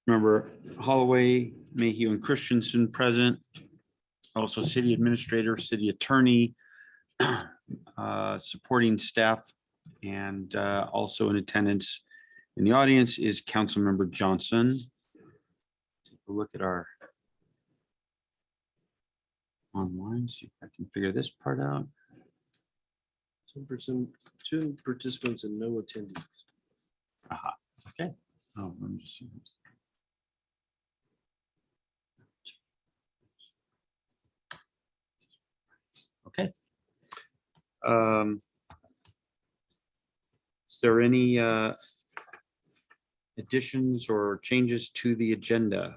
Remember Holloway, Mayhew, and Christensen present. Also city administrator, city attorney, supporting staff, and also in attendance in the audience is Councilmember Johnson. Take a look at our online, see if I can figure this part out. 2 participants and no attendees. Aha, okay. Oh, let me just see. Okay. Is there any additions or changes to the agenda?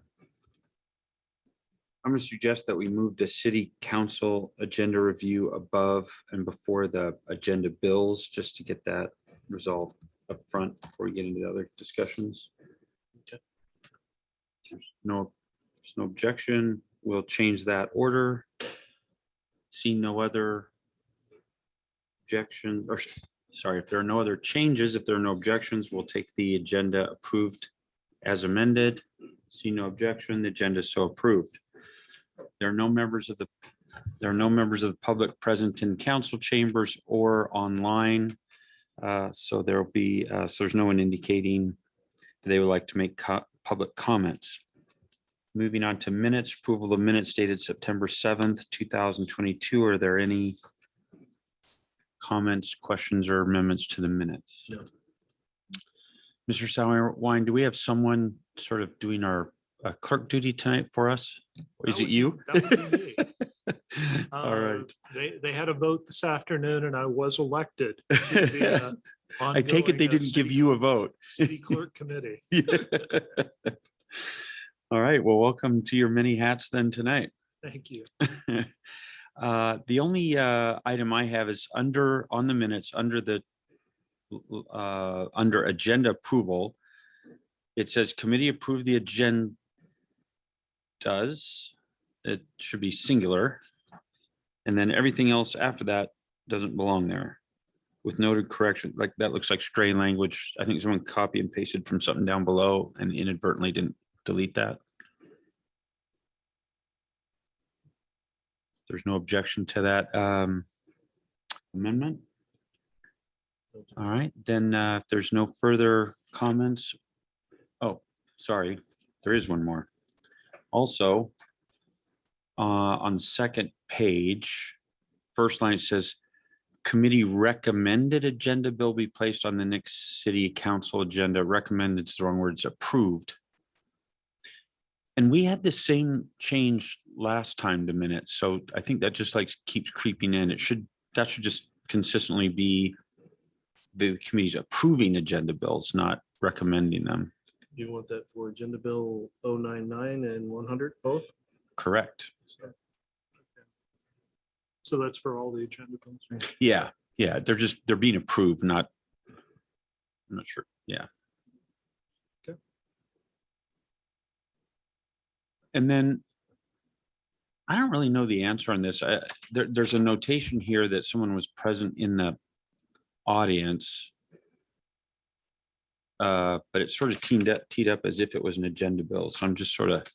I'm going to suggest that we move the city council agenda review above and before the agenda bills, just to get that resolved up front before we get into the other discussions. Okay. There's no objection. We'll change that order. See no other objection, or sorry, if there are no other changes, if there are no objections, we'll take the agenda approved as amended. See no objection, the agenda is so approved. There are no members of the public present in council chambers or online. So there'll be, so there's no one indicating they would like to make public comments. Moving on to minutes, approval of minutes dated September 7th, 2022. Are there any comments, questions, or amendments to the minutes? No. Mr. Sauerwein, do we have someone sort of doing our clerk duty tonight for us? Is it you? That would be me. All right. They had a vote this afternoon and I was elected. to the, I take it they ongoing, didn't give you a vote. City clerk committee. All right, well, welcome to your many hats then tonight. Thank you. The only item I have is on the minutes, under agenda approval. It says committee approved the agenda. It should be singular. And then everything else after that doesn't belong there. with noted correction, like that looks like stray language. I think someone copy and pasted from something down below and inadvertently didn't delete that. There's no objection to that amendment. All right, then if there's no further comments. Oh, sorry, there is one more. Also, on the second page, first line, it says, committee recommended agenda bill be placed on the next city council agenda. Recommended is the wrong words, approved. And we had the same change last time to minutes. So I think that just like keeps creeping in. That should just consistently be the committee's approving agenda bills, not recommending them. You want that for agenda bill 099 and 100 both? Correct. So that's for all the agenda items. Yeah, they're being approved, not, I'm not sure. Yeah. Okay. And then I don't really know the answer on this. There's a notation here that someone was present in the audience. But it's sort of teed up as if it was an agenda bill. So I'm just sort of,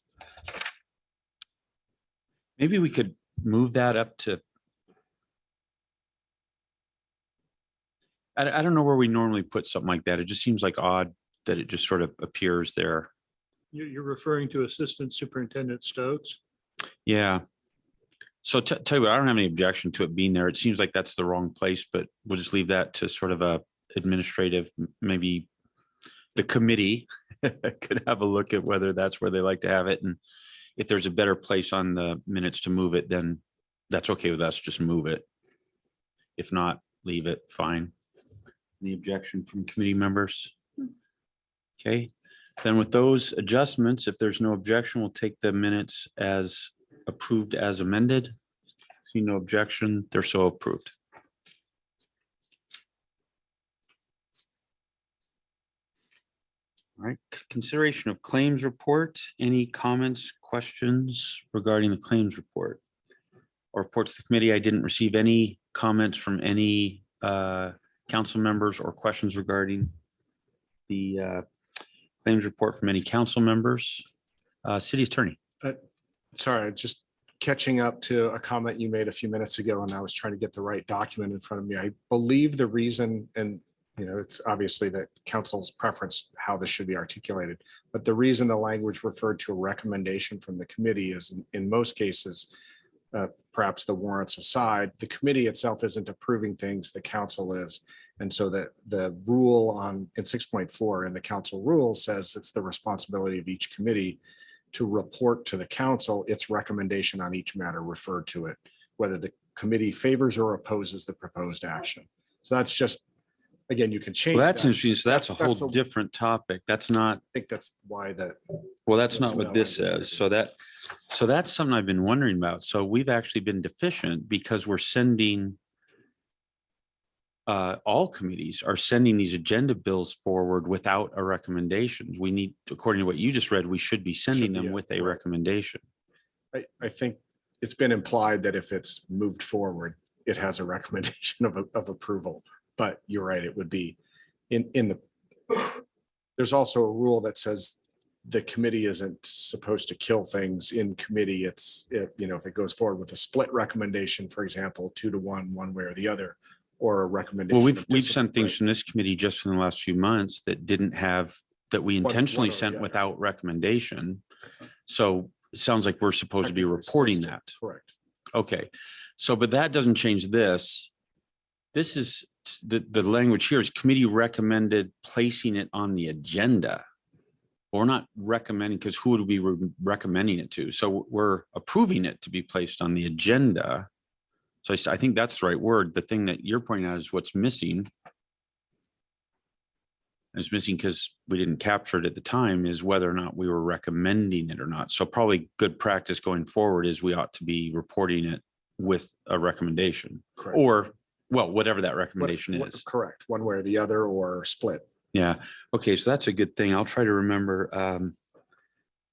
maybe we could move that up to, I don't know where we normally put something like that. It just seems like odd that it just sort of appears there. You're referring to Assistant Superintendent Stokes? Yeah. So tell you what, I don't have any objection to it being there. It seems like that's the wrong place, but we'll just leave that to sort of a administrative, maybe the committee could have a look at whether that's where they like to have it. And if there's a better place on the minutes to move it, then that's okay with us. Just move it. If not, leave it, fine. Any objection from committee members? Okay, then with those adjustments, if there's no objection, we'll take the minutes as approved as amended. See no objection, they're so approved. All right, consideration of claims report. Any comments, questions regarding the claims report? Or reports to the committee? I didn't receive any comments from any council members or questions regarding the claims report from any council members. City attorney. Sorry, just catching up to a comment you made a few minutes ago, and I was trying to get the right document in front of me. I believe the reason, and it's obviously that council's preference how this should be articulated, but the reason the language referred to a recommendation from the committee is in most cases, perhaps the warrants aside, the committee itself isn't approving things, the council is. And so that the rule in 6.4 in the council rule says it's the responsibility of each committee to report to the council its recommendation on each matter referred to it, whether the committee favors or opposes the proposed action. So that's just, again, you can change. Well, that's that. interesting. So that's a whole different topic. That's not, I think that's why that. well, that's not That's what not this language. is. So that's something I've been wondering about. So we've actually been deficient because we're sending all committees are sending these agenda bills forward without a recommendation. We need, according to what you just read, we should be sending Should be, them yeah, with a right. recommendation. I think it's been implied that if it's moved forward, it has a recommendation of approval. But you're right, it would be in the, there's also a rule that says the committee isn't supposed to kill things in committee. If it goes forward with a split recommendation, for example, 2-1, one way or the other, or a recommendation. Well, of we've sent things discipline, from this committee just in the last few months that didn't have, that we One- intentionally one or sent the other. without recommendation. So it sounds like we're supposed to be technically reporting supposed to. that. Correct. Okay, so, but that doesn't change this. This is, the language here is committee recommended placing it on the agenda. We're not recommending, because who would we be recommending it to? So we're approving it to be placed on the agenda. So I think that's the right word. The thing that you're pointing out is what's missing. It's missing because we didn't capture it at the time, is whether or not we were recommending it or not. So probably good practice going forward is we ought to be reporting it with a recommendation, Correct. or, well, whatever that What- recommendation what- is. Correct. One way or the other, or split. Yeah. Okay. So that's a good thing. I'll try to remember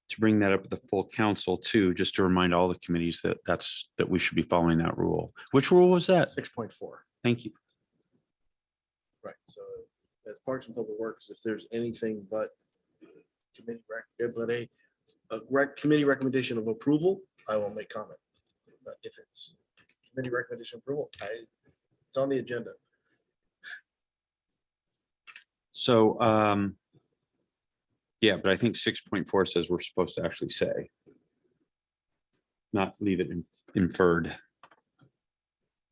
to bring that up with the full council too, just to remind all the committees that we should be following that rule. Which rule was that? 6.4. Thank you. Right, so as Parks and Public Works, if there's anything but committee recommendation of approval, I will make comment. But if it's committee recommendation approval, it's on the agenda. So, yeah, but I think 6.4 says we're supposed to actually say, not leave it inferred.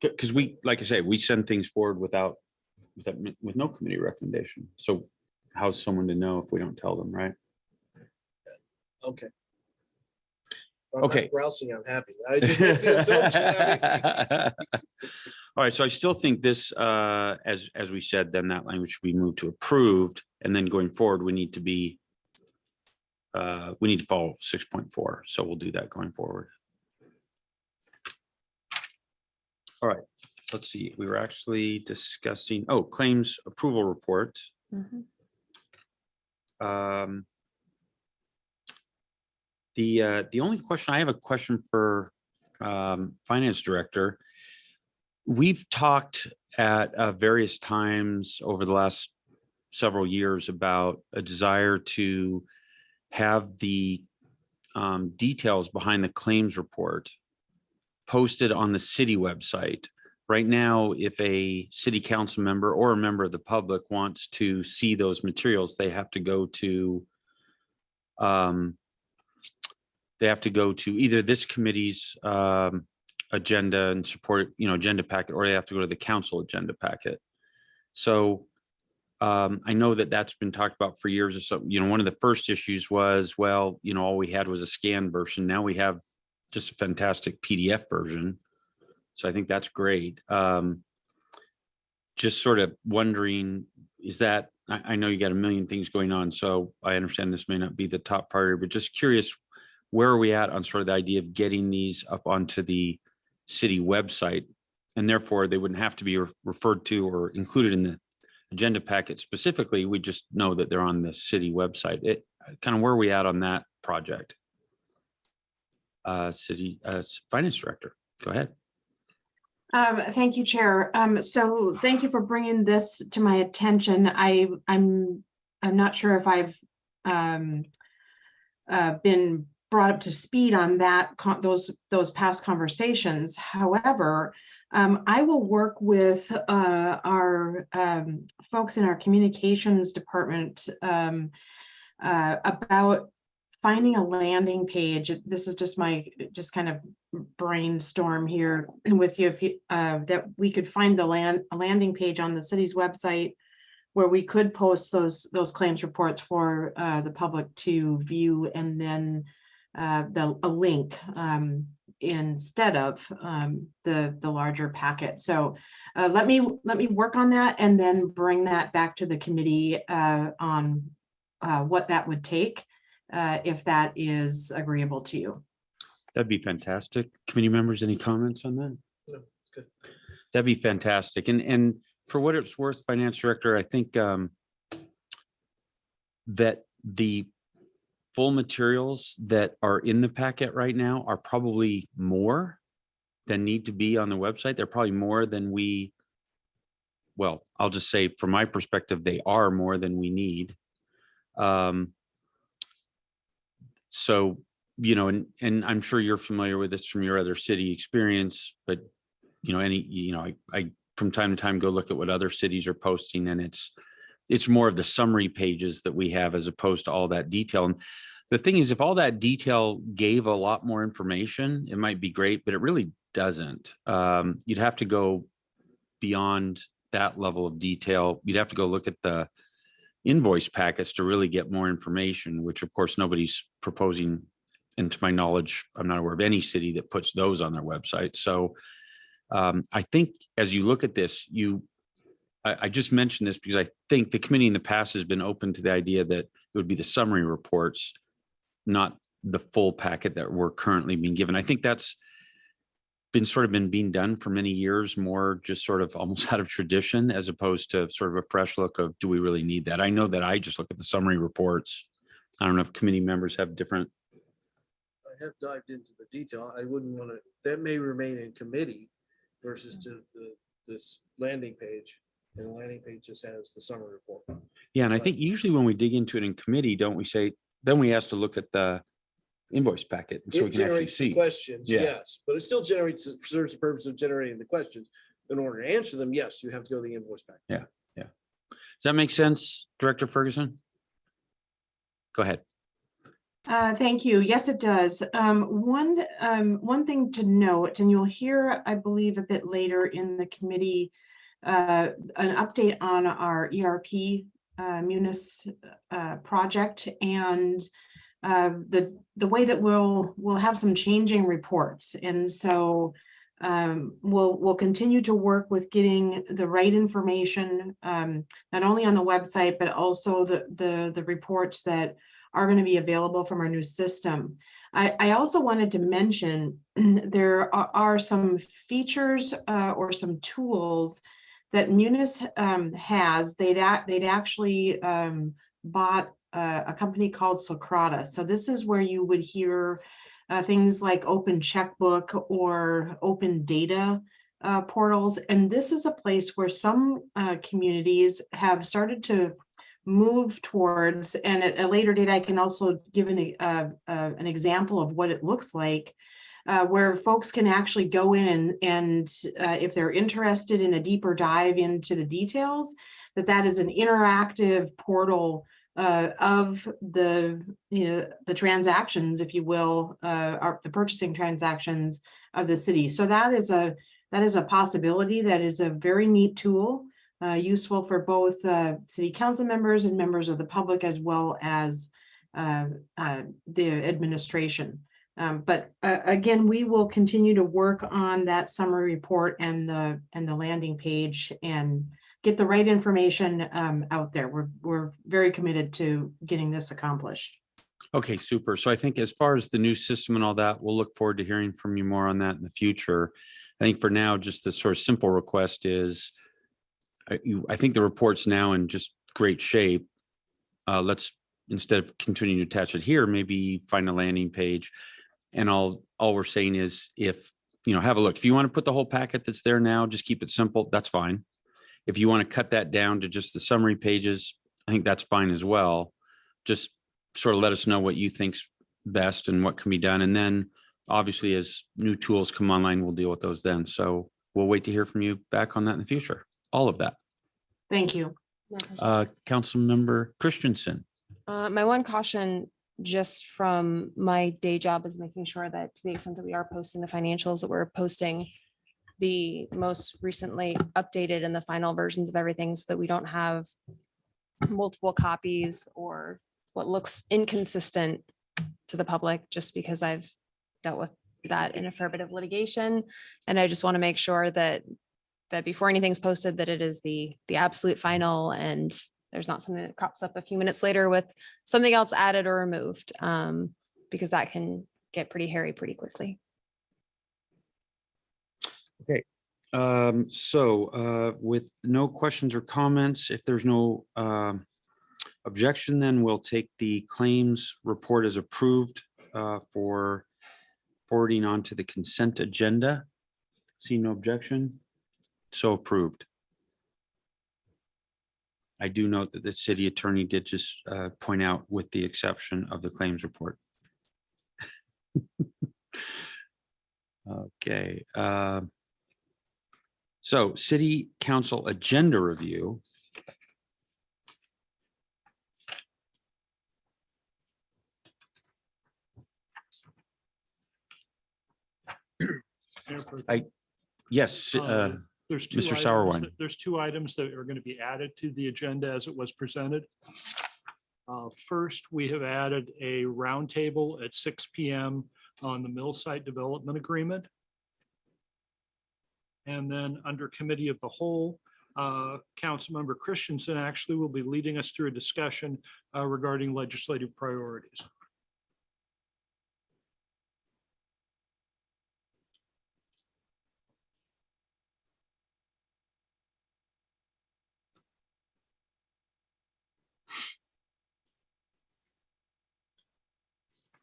Because we, like I say, we send things forward with no committee recommendation. So how's someone to know if we don't tell them, right? Okay. If I'm not Okay. Grousing, I'm happy. I just make the assumption, I mean, All right, so I still think this, as we said, then that language should be moved to approved, and then going forward, we need to follow 6.4, so we'll do that going forward. All right, let's see, we were actually discussing, claims approval report. The only question, I have a question for finance director. We've talked at various times over the last several years about a desire to have the details behind the claims report posted on the city website. Right now, if a city council member or a member of the public wants to see those materials, they have to go to either this committee's agenda and support, agenda packet, or they have to go to the council agenda packet. So I know that that's been talked about for years or so. One of the first issues was, well, all we had was a scanned version. Now we have just a fantastic PDF version. So I think that's great. Just sort of wondering, is that, I know you got a million things going on, so I understand this may not be the top priority, but just curious, where are we at on sort of the idea of getting these up onto the city website? And therefore they wouldn't have to be referred to or included in the agenda packet specifically. We just know that they're on the city website. Kind of where are we at on that project? City finance director, go ahead. Thank you, Chair. So thank you for bringing this to my attention. I'm not sure if I've been brought up to speed on that those past conversations. However, I will work with our folks in our communications department about finding a landing page. This is just kind of brainstorm here with you, that we could find a landing page on the city's website where we could post those claims reports for the public to view, and then a link instead of the larger packet. So let me work on that and then bring that back to the committee on what that would take, if that is agreeable to you. That'd be fantastic. Committee members, any comments on that? No, good. That'd be fantastic. And for what it's worth, finance director, I think that the full materials that are in the packet right now are probably more than need to be on the website. They're probably more than well, I'll just say from my perspective, they are more than we need. So, and I'm sure you're familiar with this from your other city experience, but I from time to time go look at what other cities are posting, and it's more of the summary pages that we have as opposed to all that detail. And the thing is, if all that detail gave a lot more information, it might be great, but it really doesn't. You'd have to go beyond that level of detail. You'd have to go look at the invoice packets to really get more information, which of course nobody's proposing. And to my knowledge, I'm not aware of any city that puts those on their website. So I think as you look at this, I just mentioned this because I think the committee in the past has been open to the idea that it would be the summary reports, not the full packet that we're currently being given. I think that's been being done for many years, more just sort of almost out of tradition, as opposed to sort of a fresh look of, do we really need that? I know that I just look at the summary reports. I don't know if committee members have different. I have dived into the detail. I wouldn't want to, that may remain in committee versus to this landing page. And the landing page just has the summary report. Yeah, and I Right. think usually when we dig into it in committee, don't we say, then we ask to look at the invoice packet so we It can actually generates the see. questions, Yeah. yes, but it still generates, serves the purpose of generating the questions. In order to answer them, yes, you have to go to the invoice back. Does that make sense, Director Ferguson? Go ahead. Thank you. Yes, it does. One thing to note, and you'll hear, I believe, a bit later in the committee, an update on our ERP Munis project, and the way that we'll have some changing reports. And so we'll continue to work with getting the right information, not only on the website, but also the reports that are going to be available from our new system. I also wanted to mention there are some features or some tools that Munis has. They'd actually bought a company called Socrata. So this is where you would hear things like Open Checkbook or Open Data portals. And this is a place where some communities have started to move towards, and at a later date, I can also give an example of what it looks like, where folks can actually go in and if they're interested in a deeper dive into the details, that is an interactive portal of the transactions, if you will, the purchasing transactions of the city. So that is a possibility. That is a very neat tool, useful for both city council members and members of the public, as well as the administration. But again, we will continue to work on that summary report and the landing page and get the right information out there. We're very committed to getting this accomplished. Okay, super. So I think as far as the new system and all that, we'll look forward to hearing from you more on that in the future. I think for now, just the sort of simple request is, I think the report's now in just great shape. Let's, instead of continuing to attach it here, maybe find a landing page. And all we're saying is, if, have a look. If you want to put the whole packet that's there now, just keep it simple, that's fine. If you want to cut that down to just the summary pages, I think that's fine as well. Just sort of let us know what you think's best and what can be done. And then obviously as new tools come online, we'll deal with those then. So we'll wait to hear from you back on that in the future. All of that. Thank you. Councilmember Christensen. My one caution just from my day job is making sure that to the extent that we are posting the financials, that we're posting the most recently updated and the final versions of everything, so that we don't have multiple copies or what looks inconsistent to the public, just because I've dealt with that in a fair bit of litigation. And I just want to make sure that before anything's posted, that it is the absolute final, and there's not something that crops up a few minutes later with something else added or removed, because that can get pretty hairy pretty quickly. Okay. So with no questions or comments, if there's no objection, then we'll take the claims report as approved for forwarding on to the consent agenda. See no objection. So approved. I do note that the city attorney did just point out, with the exception of the claims report. Okay. So city council agenda review. Yes, There's two Mr. items Sauerwein. There's two items that are going to be added to the agenda as it was presented. First, we have added a roundtable at 6 p.m. on the mill site development agreement. And then under committee of the whole, Councilmember Christensen actually will be leading us through a discussion regarding legislative priorities.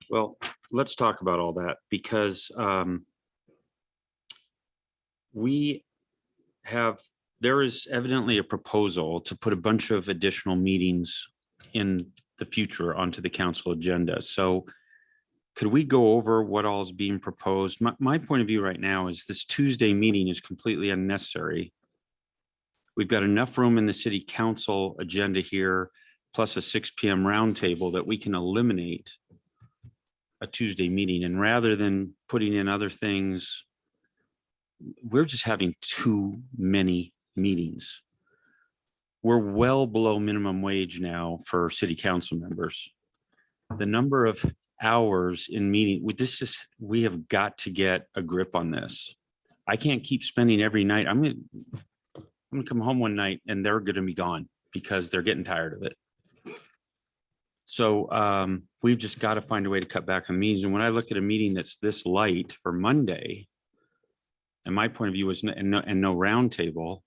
Well, let's talk about all that, because we have there is evidently a proposal to put a bunch of additional meetings in the future onto the council agenda. So could we go over what all is being proposed? My point of view right now is this Tuesday meeting is completely unnecessary. We've got enough room in the city council agenda here, plus a 6 PM roundtable that we can eliminate a Tuesday meeting. And rather than putting in other things, we're just having too many meetings. We're well below minimum wage now for city council members. The number of hours in meeting with this is, we have got to get a grip on this. I can't keep spending every night. I'm gonna come home one night and they're gonna be gone because they're getting tired of it. So we've just got to find a way to cut back on meetings. And when I look at a meeting that's this light for Monday, and my point of view is no roundtable.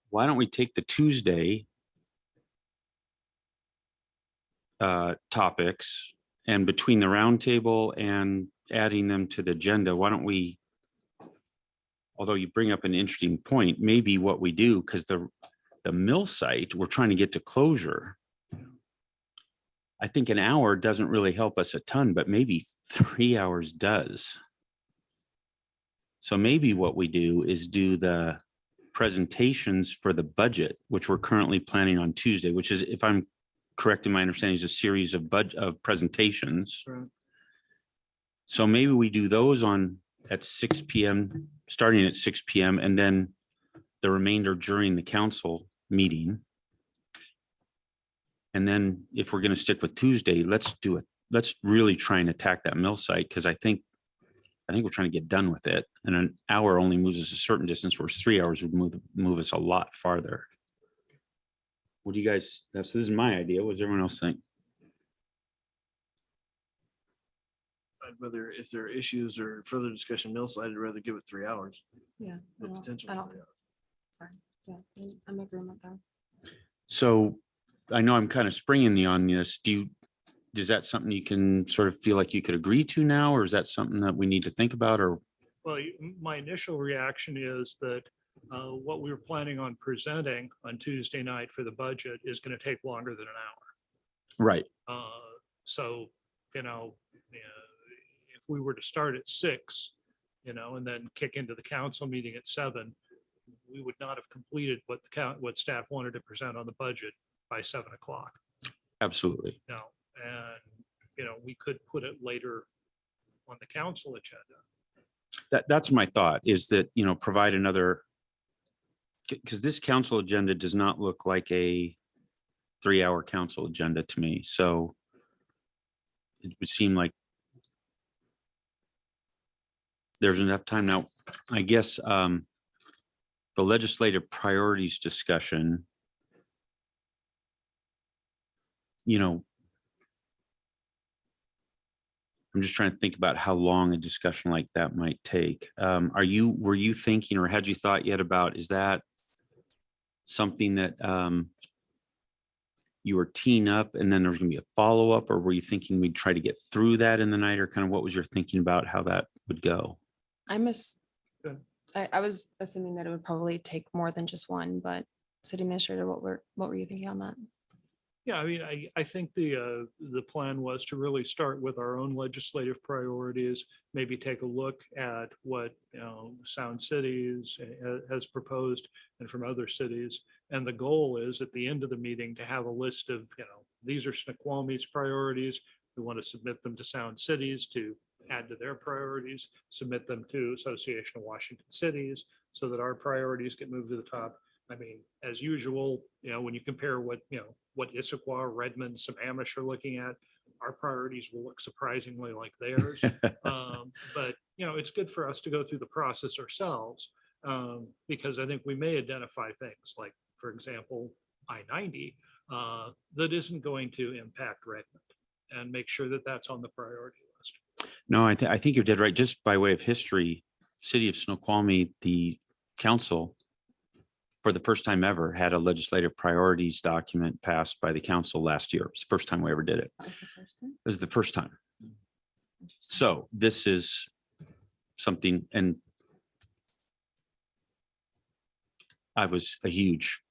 Why don't we take the Tuesday topics and between the roundtable and adding them to the agenda, why don't we, although you bring up an interesting point, maybe what we do, because the mill site, we're trying to get to closure. I think an hour doesn't really help us a ton, but maybe 3 hours does. So maybe what we do is do the presentations for the budget, which we're currently planning on Tuesday, which is, if I'm correct in my understanding, is a series of presentations. Right. So maybe we do those at 6 PM, starting at 6 PM, and then the remainder during the council meeting. And then if we're going to stick with Tuesday, let's really try and attack that mill site, because I think we're trying to get done with it. And an hour only moves us a certain distance, whereas 3 hours would move us a lot farther. What do you guys, this is my idea. What does everyone else think? I'd rather, if there are issues or further discussion mill side, I'd rather give it 3 hours. Yeah. The potential. I for don't- 3 hours. Sorry. Yeah, I'm agreeing with that. So I know I'm kind of springing the on this. Is that something you can sort of feel like you could agree to now, or is that something that we need to think about? Or Well, my initial reaction is that what we were planning on presenting on Tuesday night for the budget is going to take longer than an hour. right, So, if we were to start at 6, and then kick into the council meeting at 7, we would not have completed what staff wanted to present on the budget by 7 o'clock. absolutely. And, we could put it later on the council agenda. That's my thought, is that, provide another, because this council agenda does not look like a 3-hour council agenda to me. So it would seem like there's enough time now. I guess the legislative priorities discussion, I'm just trying to think about how long a discussion like that might take. Were you thinking, or had you thought yet about, is that something that you were teeing up and then there's gonna be a follow-up, or were you thinking we'd try to get through that in the night, or kind of what was your thinking about how that would go? Good. I was assuming that it would probably take more than just one, but city administrator, what were you thinking on that? Yeah, I think the plan was to really start with our own legislative priorities, maybe take a look at what, Sound Cities has proposed and from other cities. And the goal is at the end of the meeting to have a list of, these are Snoqualmie's priorities. We want to submit them to Sound Cities to add to their priorities, submit them to Association of Washington Cities so that our priorities get moved to the top. As usual, when you compare what Issaquah, Redmond, Sammamish are looking at, our priorities will look surprisingly like theirs. But, it's good for us to go through the process ourselves because I think we may identify things like, for example, I-90 that isn't going to impact Redmond, and make sure that that's on the priority list. No, I think you're dead right. Just by way of history, City of Snoqualmie, the council, for the first time ever, had a legislative priorities document passed by the council last year. It's the first time we ever did it. That was the first time. It was the first time. Interesting. So this is something, and I was a huge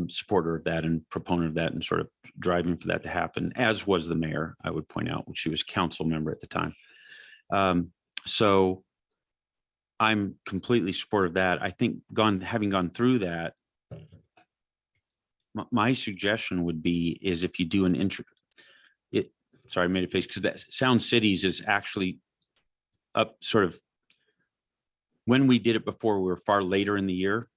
supporter of that and proponent of that and sort of driving for that to happen, as was the mayor, I would point out, she was council member at the time. So I'm completely supportive of that. I think having gone through that, my suggestion would be is if you do an sorry, I made a face because that Sound Cities is actually up sort of, when we did it before, we were far later in the year.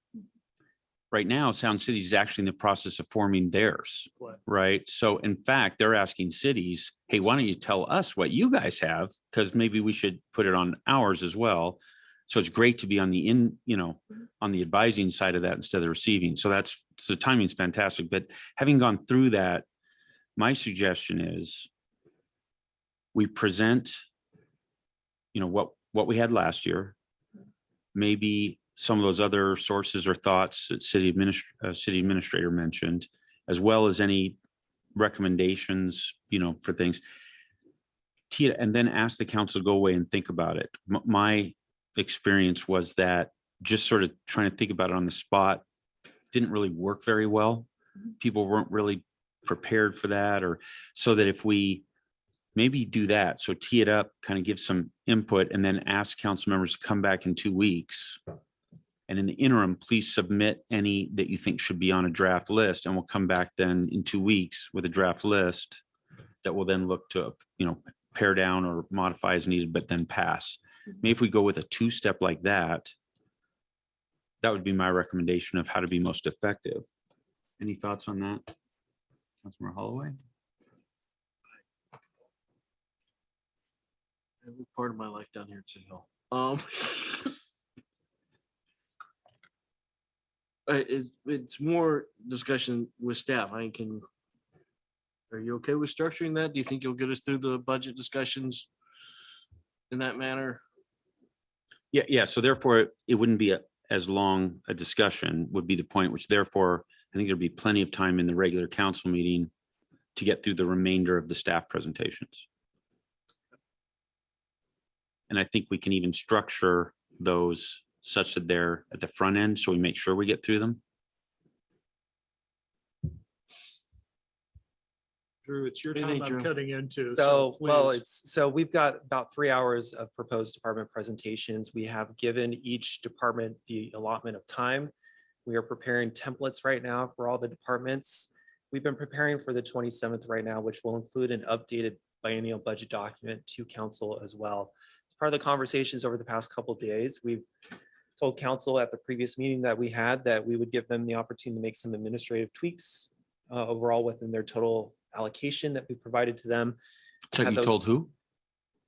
Right now, Sound Cities is actually in the process of forming theirs, What? right? So in fact, they're asking cities, hey, why don't you tell us what you guys have? Because maybe we should put it on ours as well. So it's great to be on the on the advising side of that instead of the receiving. So the timing's fantastic. But having gone through that, my suggestion is we present, what we had last year, maybe some of those other sources or thoughts that city administrator mentioned, as well as any recommendations, for things. And then ask the council to go away and think about it. My experience was that just sort of trying to think about it on the spot didn't really work very well. People weren't really prepared for that, or so that if we maybe do that, so tee it up, kind of give some input, and then ask council members to come back in 2 weeks. And in the interim, please submit any that you think should be on a draft list, and we'll come back then in 2 weeks with a draft list that will then look to, pare down or modify as needed, but then pass. Maybe if we go with a 2-step like that, that would be my recommendation of how to be most effective. Any thoughts on that? Councilmember Holloway? Every part of my life down here at City Hall. It's more discussion with staff. Are you okay with structuring that? Do you think you'll get us through the budget discussions in that manner? Yeah. So therefore, it wouldn't be as long a discussion would be the point, which therefore, I think there'd be plenty of time in the regular council meeting to get through the remainder of the staff presentations. And I think we can even structure those such that they're at the front end, so we make sure we get through them. Drew, it's your What do you time think, I'm Drew? cutting into. So, well, please. we've got about 3 hours of proposed department presentations. We have given each department the allotment of time. We are preparing templates right now for all the departments. We've been preparing for the 27th right now, which will include an updated biennial budget document to council as well. As part of the conversations over the past couple of days, we've told council at the previous meeting that we had that we would give them the opportunity to make some administrative tweaks overall within their total allocation that we provided to them. So Have you those told who?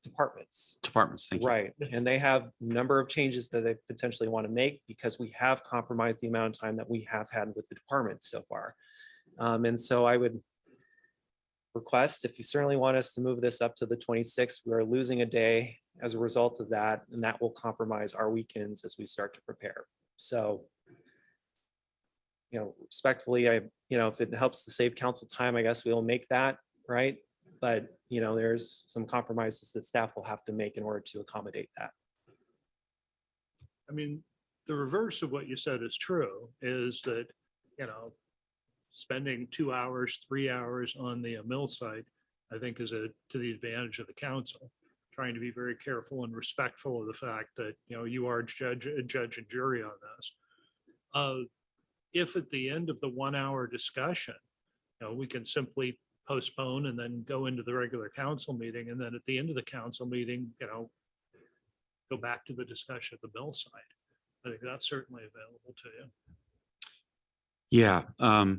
Departments. Departments, thank you. Right, and they have a number of changes that they potentially want to make because we have compromised the amount of time that we have had with the departments so far. And so I would request, if you certainly want us to move this up to the 26th, we are losing a day as a result of that, and that will compromise our weekends as we start to prepare. So, respectfully, if it helps to save council time, I guess we'll make that, right? But, there's some compromises that staff will have to make in order to accommodate that. I mean, the reverse of what you said is true, is that, spending 2 hours, 3 hours on the mill site, I think is to the advantage of the council, trying to be very careful and respectful of the fact that, you are judge and jury on this. If at the end of the 1 hour discussion, we can simply postpone and then go into the regular council meeting, and then at the end of the council meeting, go back to the discussion at the mill site. I think that's certainly available to you. Yeah.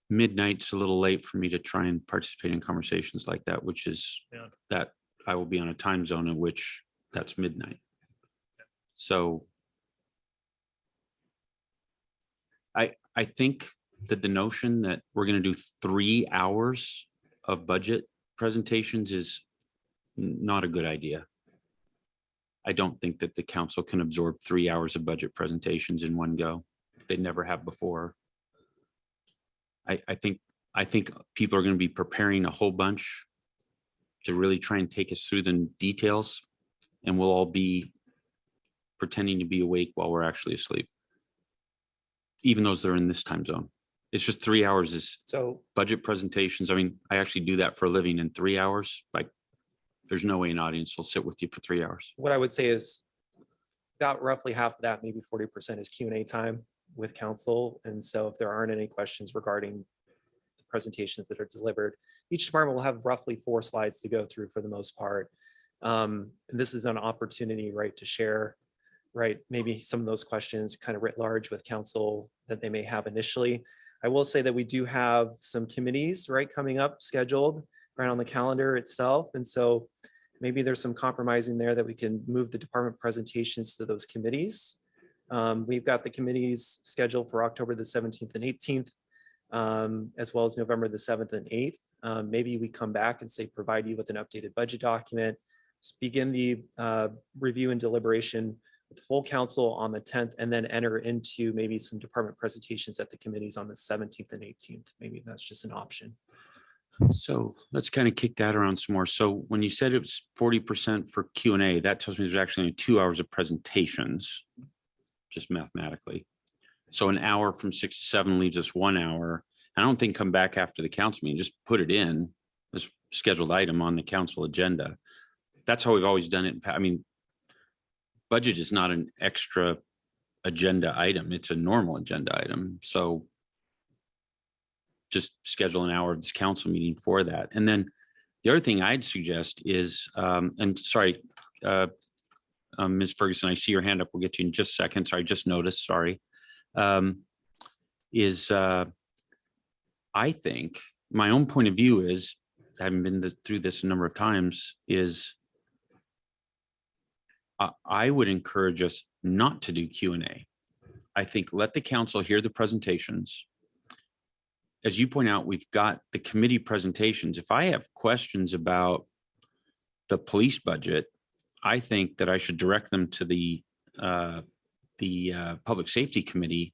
Midnight's a little late for me to try and participate in conversations like that, which is Yeah. that I will be on a time zone in which that's midnight. So I think that the notion that we're going to do 3 hours of budget presentations is not a good idea. I don't think that the council can absorb 3 hours of budget presentations in one go. They never have before. I think people are going to be preparing a whole bunch to really try and take us through the details, and we'll all be pretending to be awake while we're actually asleep. even those that are in this time zone. It's just 3 hours is So budget presentations. I mean, I actually do that for a living in 3 hours. Like, there's no way an audience will sit with you for 3 hours. what I would say is about roughly half of that, maybe 40% is Q&A time with council. And so if there aren't any questions regarding the presentations that are delivered, each department will have roughly 4 slides to go through for the most part. And this is an opportunity, right, to share, right, maybe some of those questions kind of writ large with council that they may have initially. I will say that we do have some committees, right, coming up scheduled right on the calendar itself. And so maybe there's some compromising there that we can move the department presentations to those committees. We've got the committees scheduled for October the 17th and 18th, as well as November the 7th and 8th. Maybe we come back and say, provide you with an updated budget document, begin the review and deliberation with full council on the 10th, and then enter into maybe some department presentations at the committees on the 17th and 18th. Maybe that's just an option. So let's kind of kick that around some more. So when you said it was 40% for Q&A, that tells me there's actually only 2 hours of presentations, just mathematically. So an hour from 6 to 7 leaves us 1 hour. I don't think come back after the council meeting, just put it in as scheduled item on the council agenda. That's how we've always done it. I mean, budget is not an extra agenda item. It's a normal agenda item. So just schedule an hour of this council meeting for that. And then the other thing I'd suggest is, and sorry, Ms. Ferguson, I see your hand up. We'll get to you in just a second. Sorry, just noticed, sorry. I think my own point of view is, having been through this a number of times, is I would encourage us not to do Q&A. I think let the council hear the presentations. As you point out, we've got the committee presentations. If I have questions about the police budget, I think that I should direct them to the Public Safety Committee.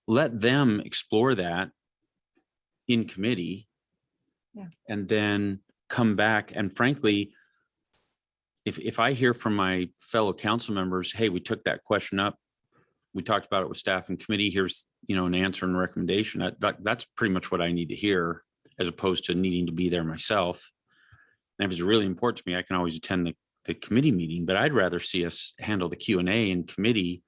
Let them explore that in committee. Yeah. And then come back. And frankly, if I hear from my fellow council members, hey, we took that question up, we talked about it with staff and committee, here's, an answer and recommendation. That's pretty much what I need to hear, as opposed to needing to be there myself. And if it's really important to me, I can always attend the committee meeting, but I'd rather see us handle the Q&A in committee.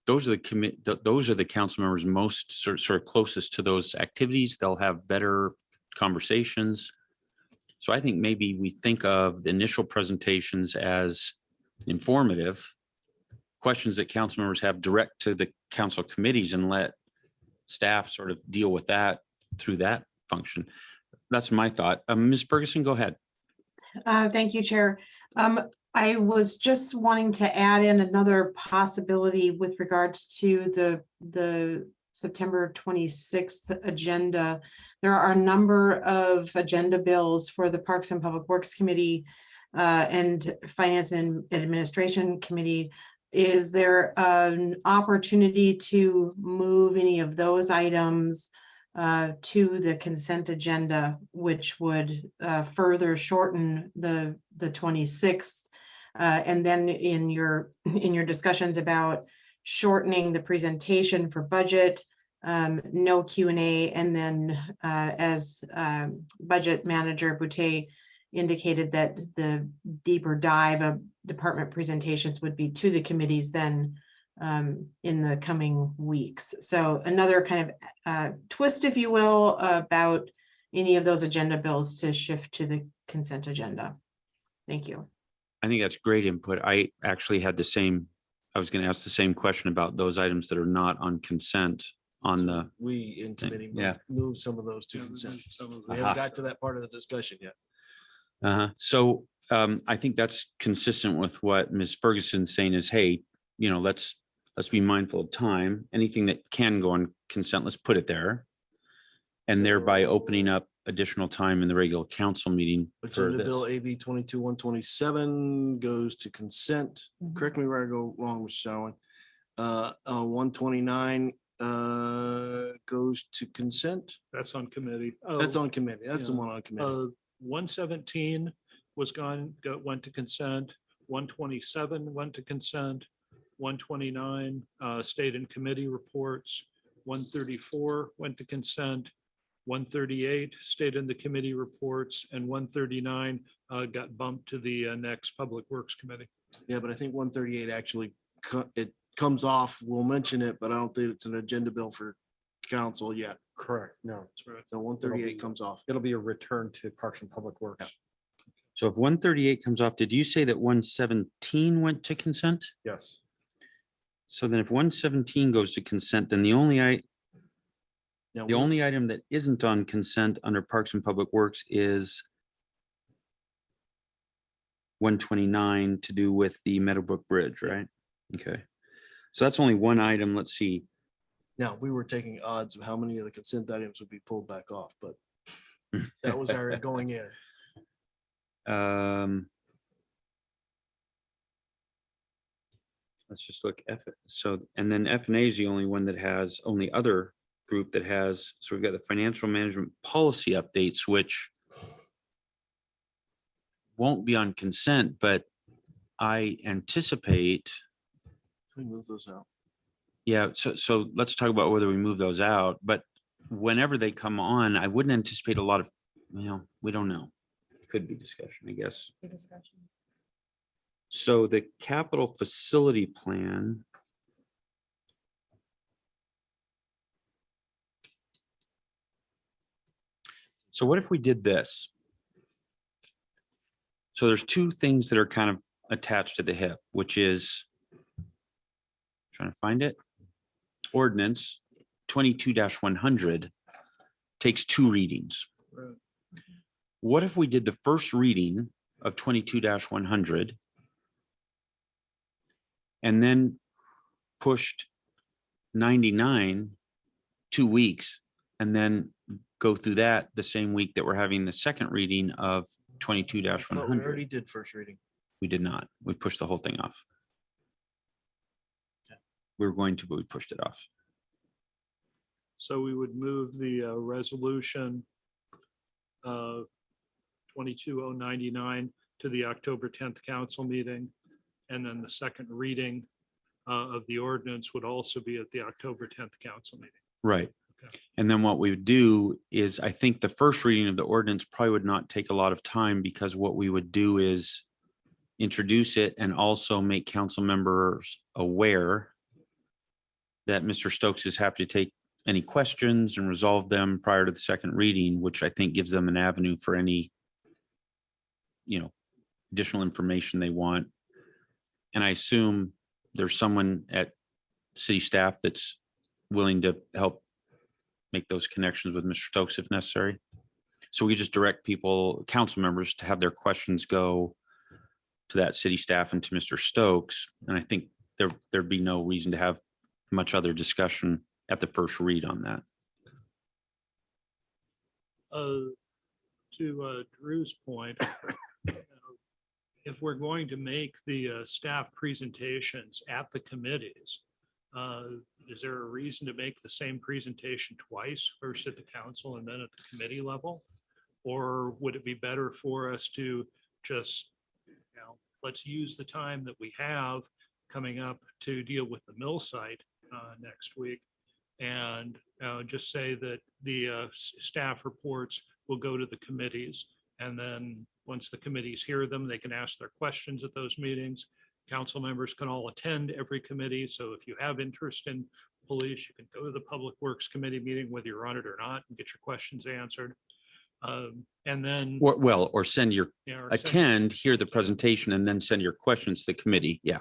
Those are the council members most sort of closest to those activities. They'll have better conversations. So I think maybe we think of the initial presentations as informative, questions that council members have direct to the council committees, and let staff sort of deal with that through that function. That's my thought. Ms. Ferguson, go ahead. Thank you, Chair. I was just wanting to add in another possibility with regards to the September 26th agenda. There are a number of agenda bills for the Parks and Public Works Committee and Finance and Administration Committee. Is there an opportunity to move any of those items to the consent agenda, which would further shorten the 26th? And then in your discussions about shortening the presentation for budget, no Q&A, and then as Budget Manager Boutte indicated that the deeper dive of department presentations would be to the committees then in the coming weeks. So another kind of twist, if you will, about any of those agenda bills to shift to the consent agenda. Thank you. I think that's great input. I actually had I was going to ask the same question about those items that are not on consent on the, We in committee Yeah. move some of those to consent. We Aha. haven't got to that part of the discussion yet. so I think that's consistent with what Ms. Ferguson's saying is, hey, let's be mindful of time. Anything that can go on consent, let's put it there. And thereby opening up additional time in the regular council meeting for Agenda this. Bill AB 22-127 goes to consent. Correct me where I go wrong, Mr. Sherwin. 129 goes to consent. That's on committee. That's on committee. That's the yeah. one on committee. 117 went to consent. 127 went to consent. 129 state and committee reports. 134 went to consent, 138 stayed in the committee reports, and 139 got bumped to the next Public Works Committee. Yeah, but I think 138 actually, it comes off. We'll mention it, but I don't think it's an agenda bill for council yet. Correct. No, That's right. So 138 comes off. it'll be a return to Parks and Public Works. So if 138 comes off, did you say that 117 went to consent? Yes. So then if 117 goes to consent, then the only Now, the only item that isn't on consent under Parks and Public Works is 129 to do with the Meadowbrook Bridge, right? Okay. So that's only one item. Let's see. Now, we were taking odds of how many of the consent items would be pulled back off, but that was our going in. Let's just look F. So, and then F and A is the only one that has, only other group that has, so we've got the financial management policy updates, which won't be on consent, but I anticipate, Can we move those out? yeah, so let's talk about whether we move those out, but whenever they come on, I wouldn't anticipate a lot of, we don't know. Could be discussion, I guess. So the capital facility plan. So what if we did this? So there's two things that are kind of attached to the hip, which is, trying to find it, ordinance 22-100 takes two readings. Right. What if we did the first reading of 22-100 and then pushed 99 2 weeks and then go through that the same week that we're having the second reading of I thought we 22-100? already did first reading. We did not. We pushed the whole thing off. Okay. We were going to, but we pushed it off. So we would move the resolution 22099 to the October 10th council meeting. And then the second reading of the ordinance would also be at the October 10th council meeting. Right. Okay. And then what we would do is, I think the first reading of the ordinance probably would not take a lot of time, because what we would do is introduce it and also make council members aware that Mr. Stokes is happy to take any questions and resolve them prior to the second reading, which I think gives them an avenue for any, additional information they want. And I assume there's someone at city staff that's willing to help make those connections with Mr. Stokes if necessary. So we just direct people, council members, to have their questions go to that city staff and to Mr. Stokes. And I think there'd be no reason to have much other discussion at the first read on that. To Drew's point, if we're going to make the staff presentations at the committees, is there a reason to make the same presentation twice, first at the council and then at the committee level? Or would it be better for us to just, let's use the time that we have coming up to deal with the mill site next week, and just say that the staff reports will go to the committees, and then once the committees hear them, they can ask their questions at those meetings. Council members can all attend every committee. So if you have interest in police, you can go to the Public Works Committee meeting, whether you're on it or not, and get your questions answered. And then. Or send your, yeah, or send- attend, hear the presentation, and then send your questions to the committee. Yeah.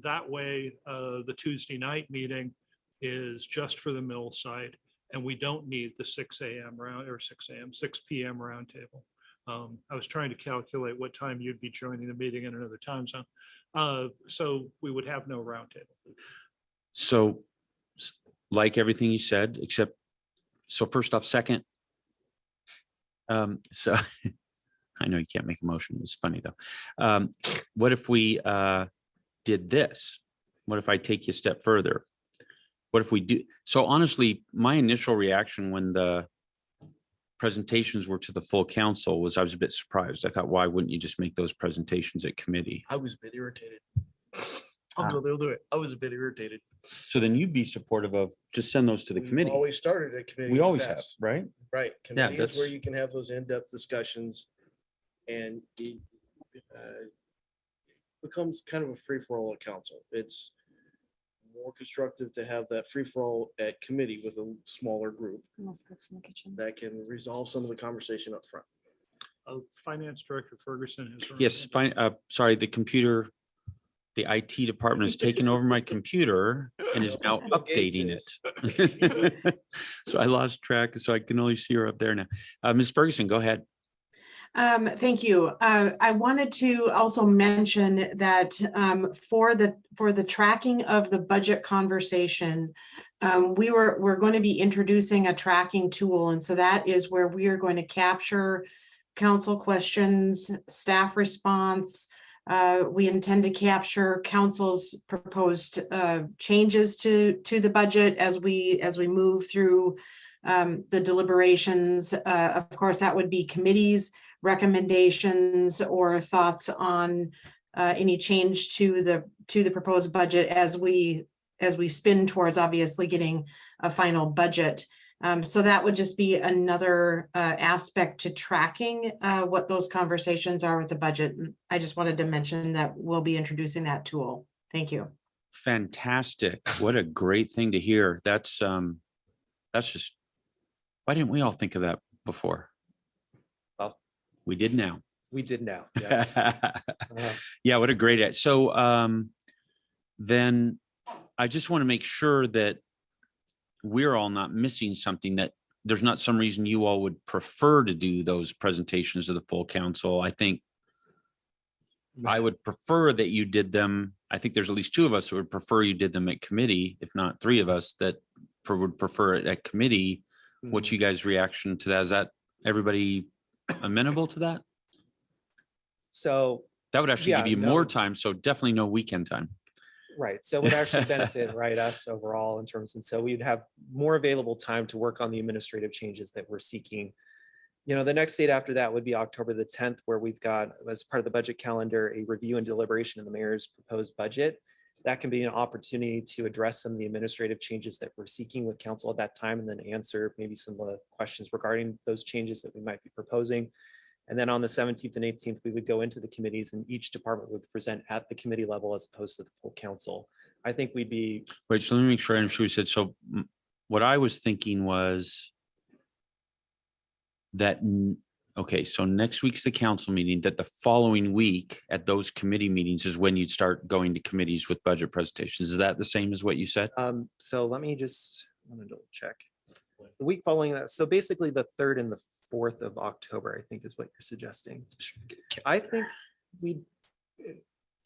That way, the Tuesday night meeting is just for the mill site, and we don't need the 6 p.m. roundtable. I was trying to calculate what time you'd be joining the meeting in another time zone. So we would have no roundtable. So like everything you said, except, so first off, second. So I know you can't make a motion. It's funny though. What if we did this? What if I take you a step further? What if we do? So honestly, my initial reaction when the presentations were to the full council was I was a bit surprised. I thought, why wouldn't you just make those presentations at committee? I was a bit irritated. I'll go the other way. I was a bit irritated. So then you'd be supportive of, just send those to the We've committee. Always started a committee. We in the always have, past. right? Right. Committee is where that's- you can have those in-depth discussions and it becomes kind of a free-for-all at council. It's more constructive to have that free-for-all at committee with a smaller group Unless Cook's in the kitchen. that can resolve some of the conversation up front. Finance Director Ferguson has. her Yes, hand fine. Sorry, the computer, the IT department has taken over my computer and is now updating it. So I lost track, so I can only see her up there now. Ms. Ferguson, go ahead. Thank you. I wanted to also mention that for the tracking of the budget conversation, we're going to be introducing a tracking tool. And so that is where we are going to capture council questions, staff response. We intend to capture council's proposed changes to the budget as we move through the deliberations. Of course, that would be committees, recommendations, or thoughts on any change to the proposed budget as we spin towards obviously getting a final budget. So that would just be another aspect to tracking what those conversations are with the budget. I just wanted to mention that we'll be introducing that tool. Thank you. Fantastic. What a great thing to hear. That's just, why didn't we all think of that before? Well, We did now. We did now. Yes. Yeah, what a great, so then I just want to make sure that we're all not missing something, that there's not some reason you all would prefer to do those presentations to the full council. I think I would prefer that you did them. I think there's at least two of us who would prefer you did them at committee, if not three of us that would prefer it at committee. What's you guys' reaction to that? Is that everybody amenable to that? So, That would actually Yeah, give you no. more time, so definitely no weekend time. right, so it would actually benefit, right, us overall in terms, and so we'd have more available time to work on the administrative changes that we're seeking. You know, the next date after that would be October the 10th, where we've got, as part of the budget calendar, a review and deliberation of the mayor's proposed budget. That can be an opportunity to address some of the administrative changes that we're seeking with council at that time, and then answer maybe some of the questions regarding those changes that we might be proposing. And then on the 17th and 18th, we would go into the committees, and each department would present at the committee level as opposed to the full council. I think we'd be, Wait, so let me make sure I understood what you said. So what I was thinking was that, okay, so next week's the council meeting, that the following week at those committee meetings is when you'd start going to committees with budget presentations. Is that the same as what you said? so let me just, I'm gonna double check. The week following that, so basically the 3rd and the 4th of October, I think is what you're suggesting. I think we,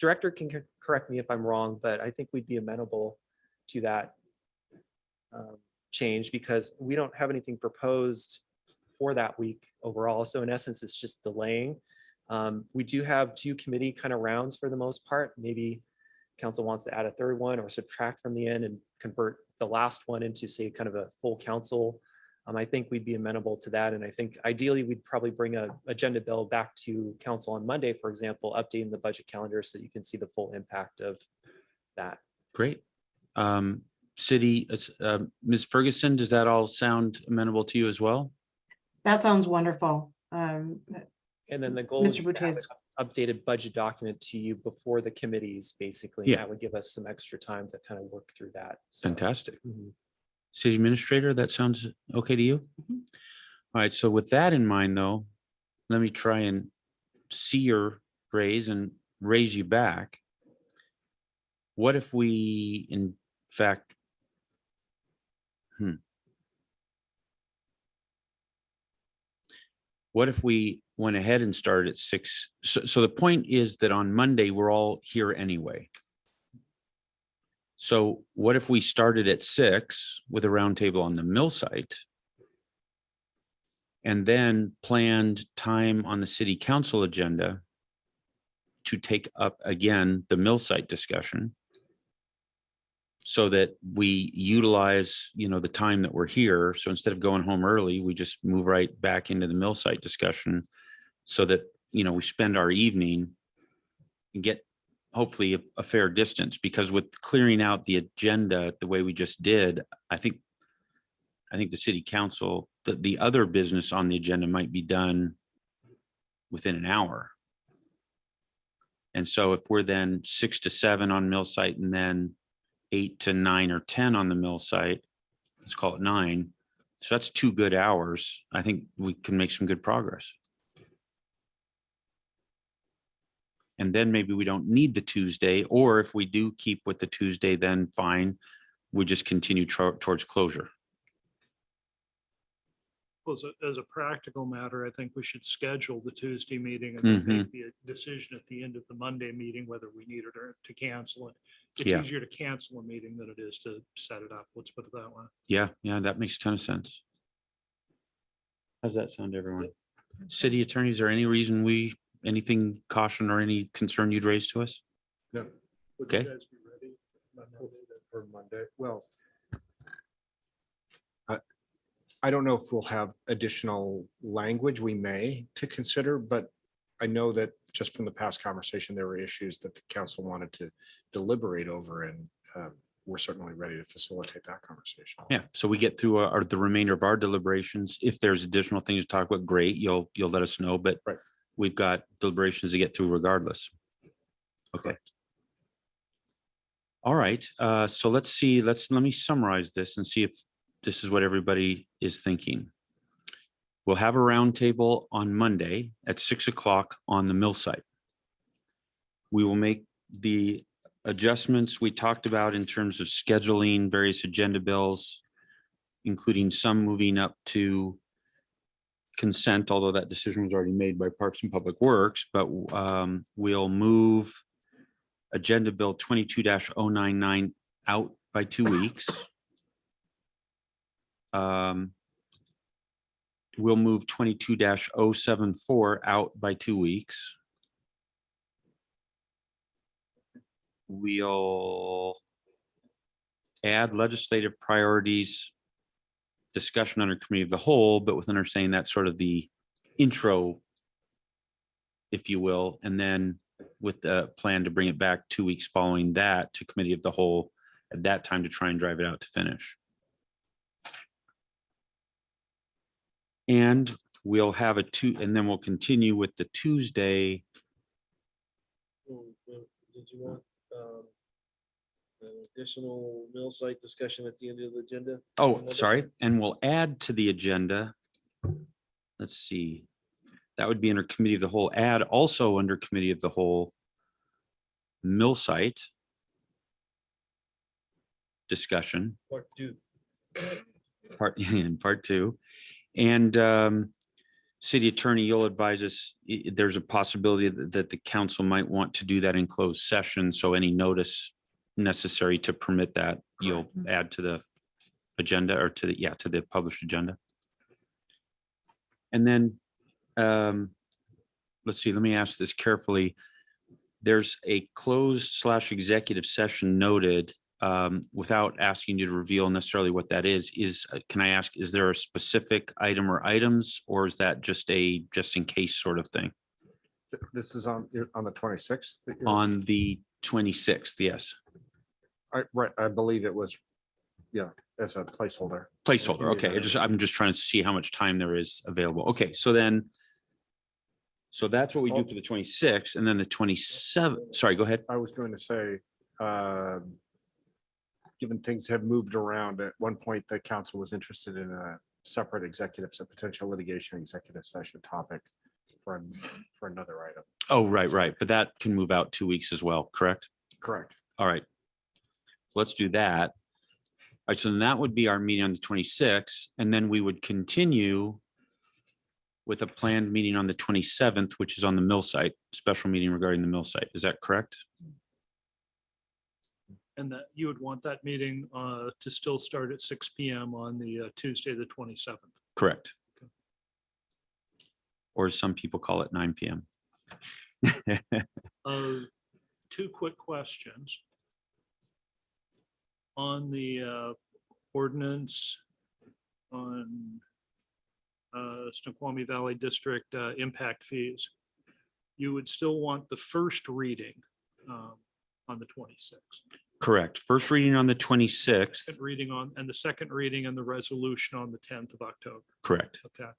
director can correct me if I'm wrong, but I think we'd be amenable to that change, because we don't have anything proposed for that week overall. So in essence, it's just delaying. We do have 2 committee kind of rounds for the most part. Maybe council wants to add a 3rd one or subtract from the end and convert the last one into, say, kind of a full council. I think we'd be amenable to that. And I think ideally we'd probably bring a agenda bill back to council on Monday, for example, updating the budget calendar so you can see the full impact of that. Great. City, Ms. Ferguson, does that all sound amenable to you as well? That sounds wonderful. And then the goal is Mr. to have Bouttes. an updated budget document to you before the committees, basically. Yeah. That would give us some extra time to kind of work through that. So, Fantastic. mhm. City administrator, that sounds okay to you? All right, so with that in mind, though, let me try and see your raise and raise you back. What if we, in fact, what if we went ahead and started at 6? So the point is that on Monday, we're all here anyway. So what if we started at 6 with a roundtable on the mill site? And then planned time on the city council agenda to take up again the mill site discussion, so that we utilize, the time that we're here. So instead of going home early, we just move right back into the mill site discussion, so that, we spend our evening and get hopefully a fair distance, because with clearing out the agenda the way we just did, I think the city council, the other business on the agenda might be done within an hour. And so if we're then 6 to 7 on mill site and then 8 to 9 or 10 on the mill site, let's call it 9. So that's 2 good hours. I think we can make some good progress. And then maybe we don't need the Tuesday, or if we do keep with the Tuesday, then fine. We just continue towards closure. Well, as a practical matter, I think we should schedule the Tuesday meeting and then make the decision at the end of the Monday meeting, whether we need it or to cancel it. It's Yeah. easier to cancel a meeting than it is to set it up. Let's put it that way. Yeah, that makes a ton of sense. How's that sound, everyone? City attorney, is there any reason anything caution or any concern you'd raise to us? No. Would you Okay. guys be ready? For Monday, well, I don't know if we'll have additional language we may to consider, but I know that just from the past conversation, there were issues that the council wanted to deliberate over, and we're certainly ready to facilitate that conversation. Yeah, so we get through the remainder of our deliberations. If there's additional things to talk about, great, you'll let us know, but Right. we've got deliberations to get through regardless. Okay. All right, so let's see, let me summarize this and see if this is what everybody is thinking. We'll have a roundtable on Monday at 6 o'clock on the mill site. We will make the adjustments we talked about in terms of scheduling various agenda bills, including some moving up to consent, although that decision was already made by Parks and Public Works, but we'll move Agenda Bill 22-099 out by 2 weeks. We'll move 22-074 out by 2 weeks. We'll add legislative priorities discussion under committee of the whole, but with understanding that's sort of the intro, if you will, and then with the plan to bring it back 2 weeks following that to committee of the whole at that time to try and drive it out to finish. And we'll have and then we'll continue with the Tuesday. Did you want an additional mill site discussion at the end of the agenda? Oh, sorry. And we'll add to the agenda. Let's see. That would be under committee of the whole. Add also under committee of the whole mill site discussion. Part 2. In part 2. And city attorney, you'll advise us, there's a possibility that the council might want to do that in closed session. So any notice necessary to permit that, you'll add to the agenda or to the published agenda. And then let's see, let me ask this carefully. There's a closed/executive session noted. Without asking you to reveal necessarily what that is, can I ask, is there a specific item or items, or is that just in case sort of thing? This is on the 26th? On the 26th, yes. Right, I believe it was, as a placeholder. Placeholder, okay. I'm just trying to see how much time there is available. Okay, so that's what we do for the 26th, and then the 27th, sorry, go ahead. I was going to say, given things have moved around, at one point, the council was interested in a separate potential litigation executive session topic for another item. Oh, right. But that can move out 2 weeks as well, correct? Correct. All right. So let's do that. All right, so then that would be our meeting on the 26th, and then we would continue with a planned meeting on the 27th, which is on the mill site, special meeting regarding the mill site. Is that correct? And that you would want that meeting to still start at 6 PM on the Tuesday, the 27th. Correct. Or as some people call it, 9 PM. 2 quick questions. On the ordinance on Snoqualmie Valley District impact fees, you would still want the first reading on the 26th. Correct. First reading on the 26th. Second reading on, and the second reading and the resolution on the 10th of October. Correct. Okay.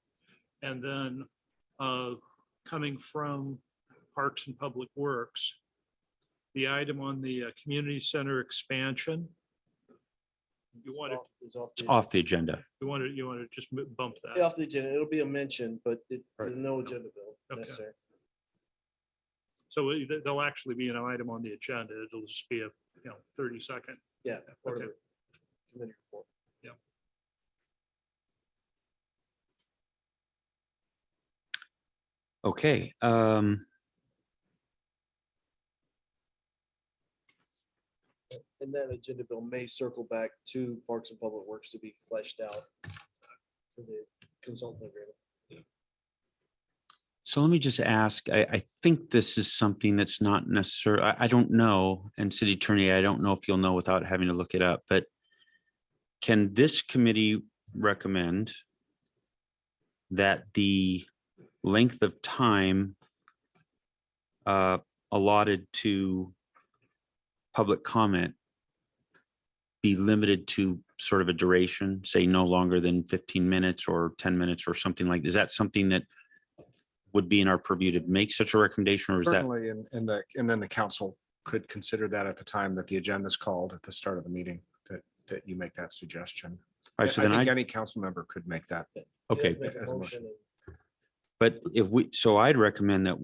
And then coming from Parks and Public Works, the item on the community center expansion. You want to, It's off the agenda. you want to just bump that? Off the agenda, it'll be a mention, but Right. there's no agenda bill Okay. necessary. So there'll actually be an item on the agenda. It'll just be a, 30-second. Yeah. part of Okay. the committee report. Okay. And that agenda bill may circle back to Parks and Public Works to be fleshed out for the consultant agreement. So let me just ask, I think this is something that's not necessary. I don't know. And city attorney, I don't know if you'll know without having to look it up, but can this committee recommend that the length of time allotted to public comment be limited to sort of a duration, say no longer than 15 minutes or 10 minutes or something like, is that something that would be in our purview to make such a recommendation, or is that? Certainly, and then the council could consider that at the time that the agenda is called at the start of the meeting, that you make that suggestion. All right, so I then think I, any council member could make that. okay, Make a as a motion but if we, so I'd recommend that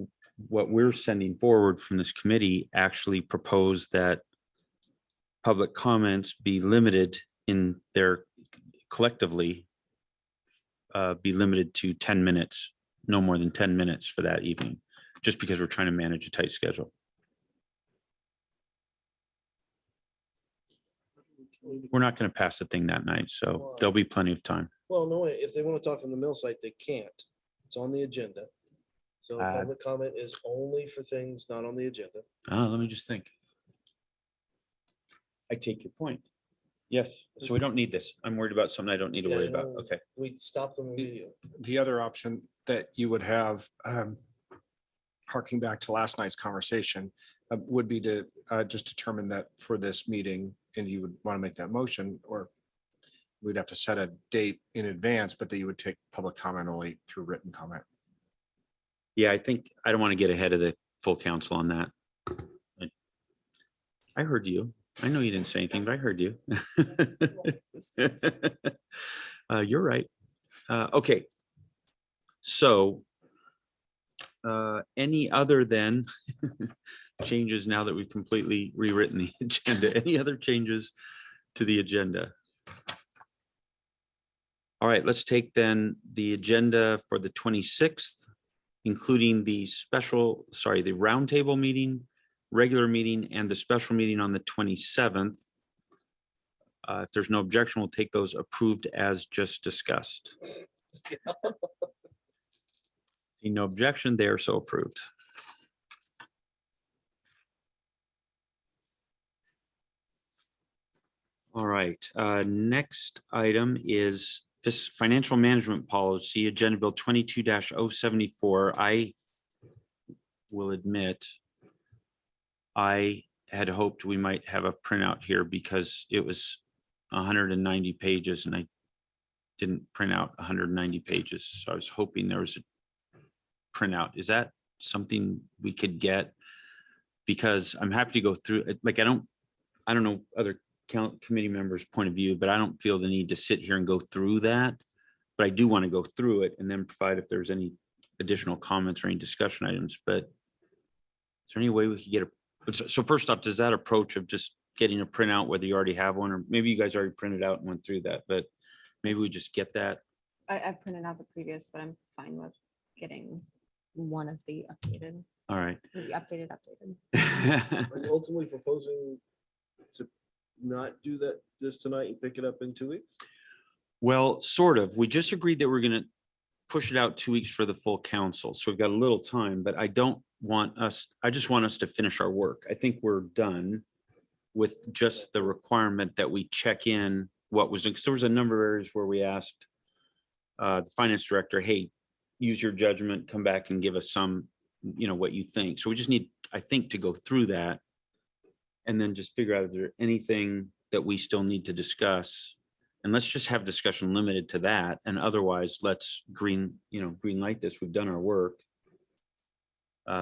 what we're sending forward from this committee actually propose that public comments be limited in their collectively be limited to 10 minutes, no more than 10 minutes for that evening, just because we're trying to manage a tight schedule. We're not going to pass the thing that night, so there'll be plenty of time. Well, no, if they want to talk on the mill site, they can't. It's on the agenda. So public comment is only for things not on the agenda. Let me just think. I take your point. Yes, so we don't need this. I'm worried about something I don't need to Yeah, worry about. no. Okay. We stop them immediately. The other option that you would have, harking back to last night's conversation, would be to just determine that for this meeting, and you would want to make that motion, or we'd have to set a date in advance, but that you would take public comment only through written comment. Yeah, I think I don't want to get ahead of the full council on that. I heard you. I know you didn't say anything, but I heard you. You're right. Okay. So any other than changes now that we've completely rewritten the agenda, any other changes to the agenda? All right, let's take then the agenda for the 26th, including the the roundtable meeting, regular meeting, and the special meeting on the 27th. If there's no objection, we'll take those approved as just discussed. See no objection, they are so approved. All right, next item is this financial management policy, Agenda Bill 22-074. I will admit, I had hoped we might have a printout here because it was 190 pages and I didn't print out 190 pages. So I was hoping there was a printout. Is that something we could get? Because I'm happy to go through it. Like, I don't know other committee members' point of view, but I don't feel the need to sit here and go through that. But I do want to go through it and then provide if there's any additional comments or any discussion items. But is there any way we could get so first off, does that approach of just getting a printout, whether you already have one, or maybe you guys already printed out and went through that, but maybe we just get that? I've printed out the previous, but I'm fine with getting one of the updated, All right. updated. Are you ultimately proposing to not do that this tonight and pick it up in 2 weeks? Well, sort of. We just agreed that we're going to push it out 2 weeks for the full council. So we've got a little time, but I just want us to finish our work. I think we're done with just the requirement that we check in what was, because there was a number of areas where we asked the finance director, hey, use your judgment, come back and give us some, what you think. So we just need, I think, to go through that. and then just figure out if there's anything that we still need to discuss. And let's just have discussion limited to that. And otherwise, let's green light this. We've done our work.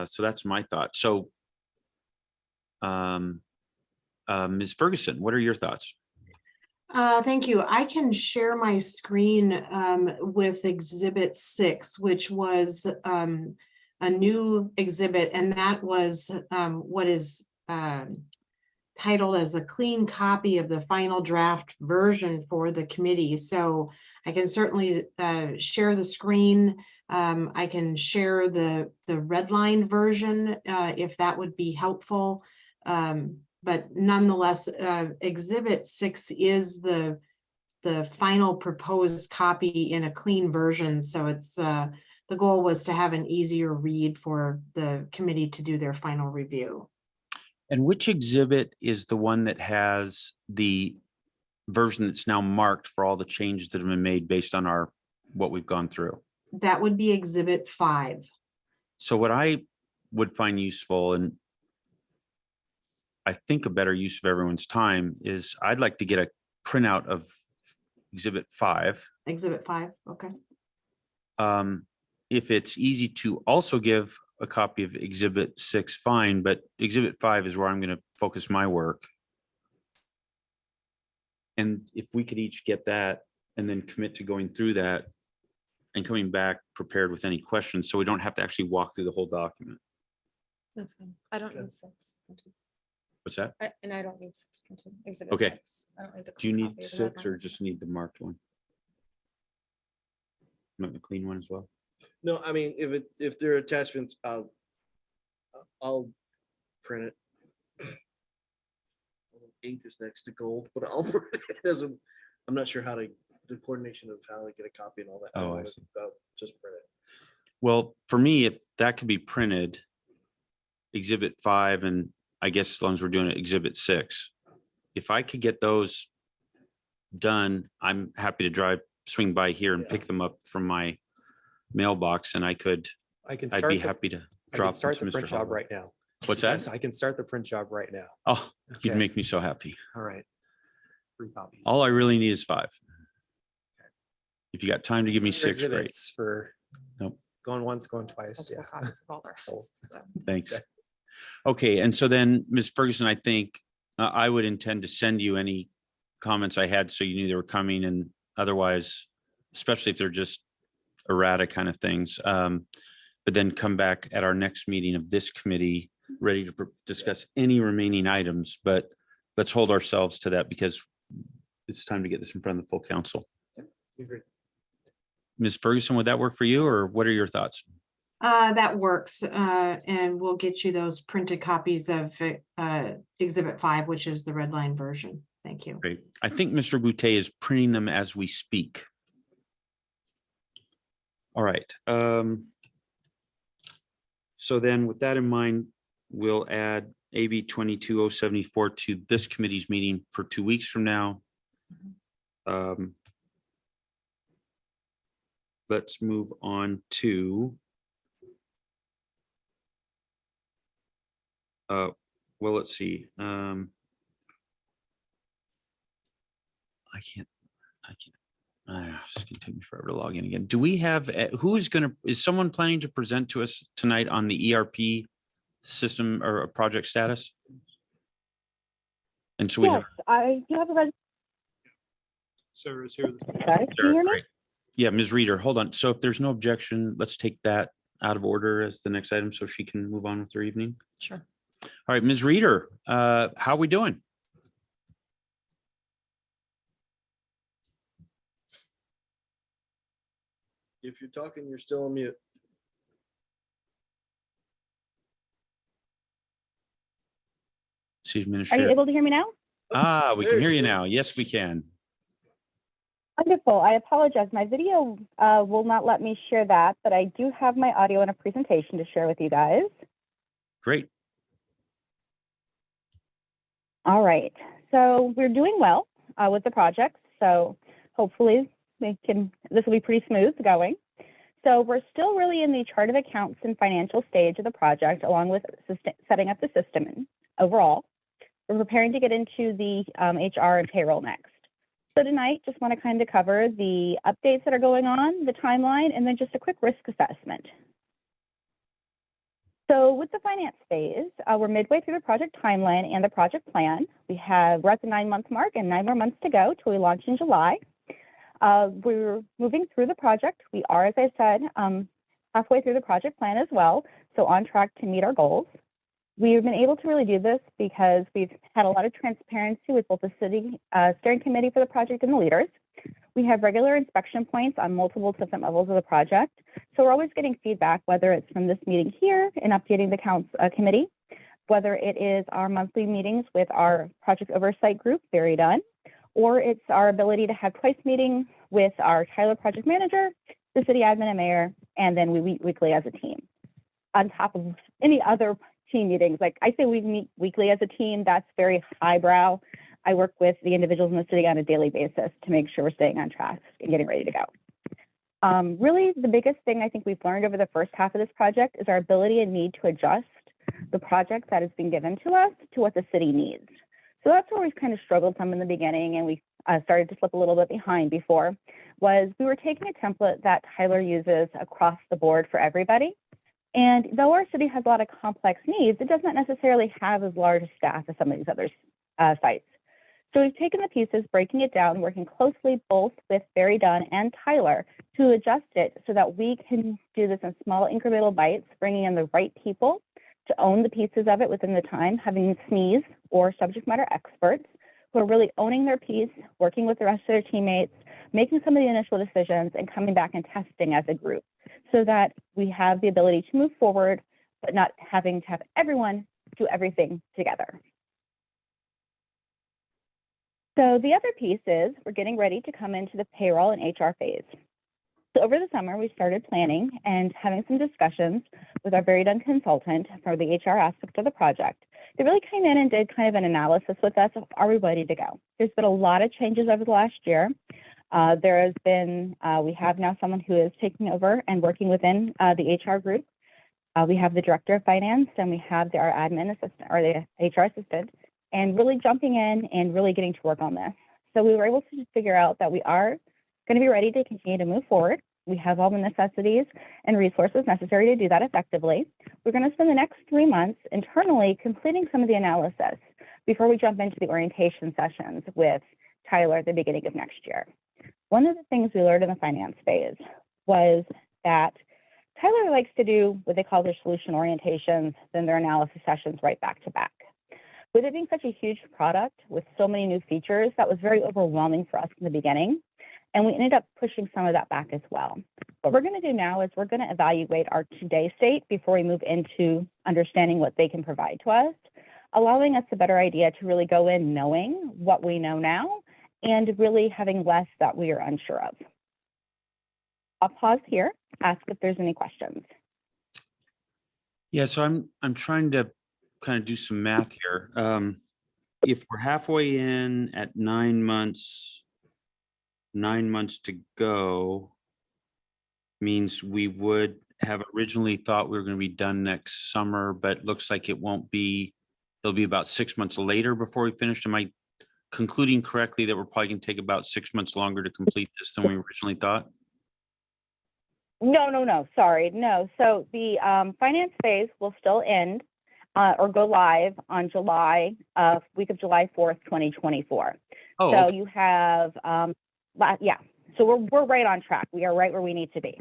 So that's my thought. So Ms. Ferguson, what are your thoughts? Thank you. I can share my screen with Exhibit 6, which was a new exhibit, and that was what is titled as a clean copy of the final draft version for the committee. So I can certainly share the screen. I can share the red line version if that would be helpful. But nonetheless, Exhibit 6 is the final proposed copy in a clean version. So it's the goal was to have an easier read for the committee to do their final review. And which exhibit is the one that has the version that's now marked for all the changes that have been made based on what we've gone through? That would be Exhibit 5. So what I would find useful, and I think a better use of everyone's time, is I'd like to get a printout of Exhibit 5. Exhibit 5, okay. If it's easy to also give a copy of Exhibit 6, fine, but Exhibit 5 is where I'm going to focus my work. And if we could each get that and then commit to going through that and coming back prepared with any questions, so we don't have to actually walk through the whole document. That's fine. I don't need 6 printed. What's that? And I don't need 6 printed. Exhibit Okay. 6. I don't need the Do you clean need copy of the 6 or red just need the marked one? Not the clean one as well? No, I mean, if there are attachments, I'll print it. Ink is next to gold, but I'll print it as I'm not sure the coordination of how to get a copy and all that. Oh, I see. I'll just print it. Well, for me, if that could be printed, Exhibit 5, and I guess as long as we're doing it, Exhibit 6, if I could get those done, I'm happy to swing by here and pick them up from my mailbox, and I'd be happy to I can drop them start to the Mr. print job Howell. right now. What's Yes, that? I can start the print job right now. Oh, you'd Okay. make me so happy. All right. 3 copies. All I really need is 5. If you got time to give me Extra 6, great. exhibits For Nope. going once, going twice. multiple Yeah. copies of all the Sold. rest, so. Thanks. Okay, and so then, Ms. Ferguson, I think I would intend to send you any comments I had so you knew they were coming, and otherwise, especially if they're just errata kind of things. But then come back at our next meeting of this committee, ready to discuss any remaining items. But let's hold ourselves to that because it's time to get this in front of the full council. Agree. Ms. Ferguson, would that work for you, or what are your thoughts? That works, and we'll get you those printed copies of Exhibit 5, which is the red line version. Thank you. Great. I think Mr. Boutte is printing them as we speak. All right. So then with that in mind, we'll add AB 22074 to this committee's meeting for 2 weeks from now. Let's move on to well, let's see. I can't. It's gonna take me forever to log in again. Do we have, is someone planning to present to us tonight on the ERP system or a project status? And so we have. Yes, I do have a res- Sarah's here. Sorry, can you hear me? Great. Yeah, Ms. Reader, hold on. So if there's no objection, let's take that out of order as the next item so she can move on with her evening. Sure. All right, Ms. Reader, how are we doing? If you're talking, you're still on mute. City Are you Administrator. able to hear me now? We There can hear she you is. now. Yes, we can. Wonderful. I apologize. My video will not let me share that, but I do have my audio and a presentation to share with you guys. Great. All right. So we're doing well with the project. So hopefully this will be pretty smooth going. So we're still really in the chart of accounts and financial stage of the project, along with setting up the system overall. we're preparing to get into the HR and payroll next. So tonight, just want to kind of cover the updates that are going on, the timeline, and then just a quick risk assessment. So with the finance phase, we're midway through the project timeline and the project plan. We're at the 9-month mark and 9 more months to go till we launch in July. We're moving through the project. We are, as I said, halfway through the project plan as well, so on track to meet our goals. We've been able to really do this because we've had a lot of transparency with both the city steering committee for the project and the leaders. We have regular inspection points on multiple different levels of the project. So we're always getting feedback, whether it's from this meeting here and updating the council committee, whether it is our monthly meetings with our project oversight group, Very Done, or it's our ability to have twice meetings with our Tyler project manager, the city admin and mayor, and then we meet weekly as a team. On top of any other team meetings, like I say we meet weekly as a team, that's very highbrow. I work with the individuals in the city on a daily basis to make sure we're staying on track and getting ready to go. Really, the biggest thing I think we've learned over the first half of this project is our ability and need to adjust the project that has been given to us to what the city needs. So that's where we've kind of struggled some in the beginning, and we started to slip a little bit behind before, was we were taking a template that Tyler uses across the board for everybody. And though our city has a lot of complex needs, it does not necessarily have as large a staff as some of these other sites. So we've taken the pieces, breaking it down, working closely both with Very Done and Tyler to adjust it so that we can do this in small incremental bites, bringing in the right people to own the pieces of it within the time, having SMEs or subject matter experts who are really owning their piece, working with the rest of their teammates, making some of the initial decisions and coming back and testing as a group so that we have the ability to move forward, but not having to have everyone do everything together. So the other piece is we're getting ready to come into the payroll and HR phase. So over the summer, we started planning and having some discussions with our Very Done consultant for the HR aspect of the project. They really came in and did kind of an analysis with us of, are we ready to go? There's been a lot of changes over the last year. There has been, we have now someone who is taking over and working within the HR group. We have the director of finance and we have our admin assistant or the HR assistant, and really jumping in and really getting to work on this. So we were able to figure out that we are going to be ready to continue to move forward. We have all the necessities and resources necessary to do that effectively. We're going to spend the next 3 months internally completing some of the analysis before we jump into the orientation sessions with Tyler at the beginning of next year. One of the things we learned in the finance phase was that Tyler likes to do what they call their solution orientations, then their analysis sessions right back to back. With it being such a huge product with so many new features, that was very overwhelming for us in the beginning. And we ended up pushing some of that back as well. What we're going to do now is we're going to evaluate our today state before we move into understanding what they can provide to us, allowing us a better idea to really go in knowing what we know now and really having less that we are unsure of. I'll pause here, ask if there's any questions. Yeah, so I'm trying to kind of do some math here. If we're halfway in at 9 months, 9 months to go, means we would have originally thought we were going to be done next summer, but looks like it won't be. It'll be about 6 months later before we finish. Am I concluding correctly that we're probably going to take about 6 months longer to complete this than we originally thought? No, sorry, no. So the finance phase will still end or go live on week of July 4th, 2024. Oh, So okay. you have, yeah, so we're right on track. We are right where we need to be.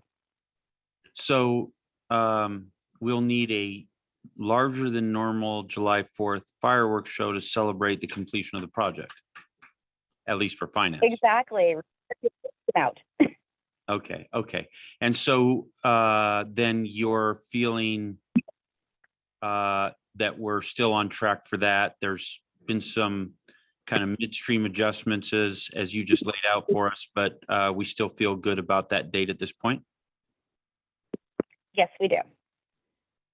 So we'll need a larger than normal July 4th fireworks show to celebrate the completion of the project, at least for finance. Exactly. Out. Okay. And so then you're feeling that we're still on track for that. There's been some kind of midstream adjustments as you just laid out for us, but we still feel good about that date at this point. Yes, we do.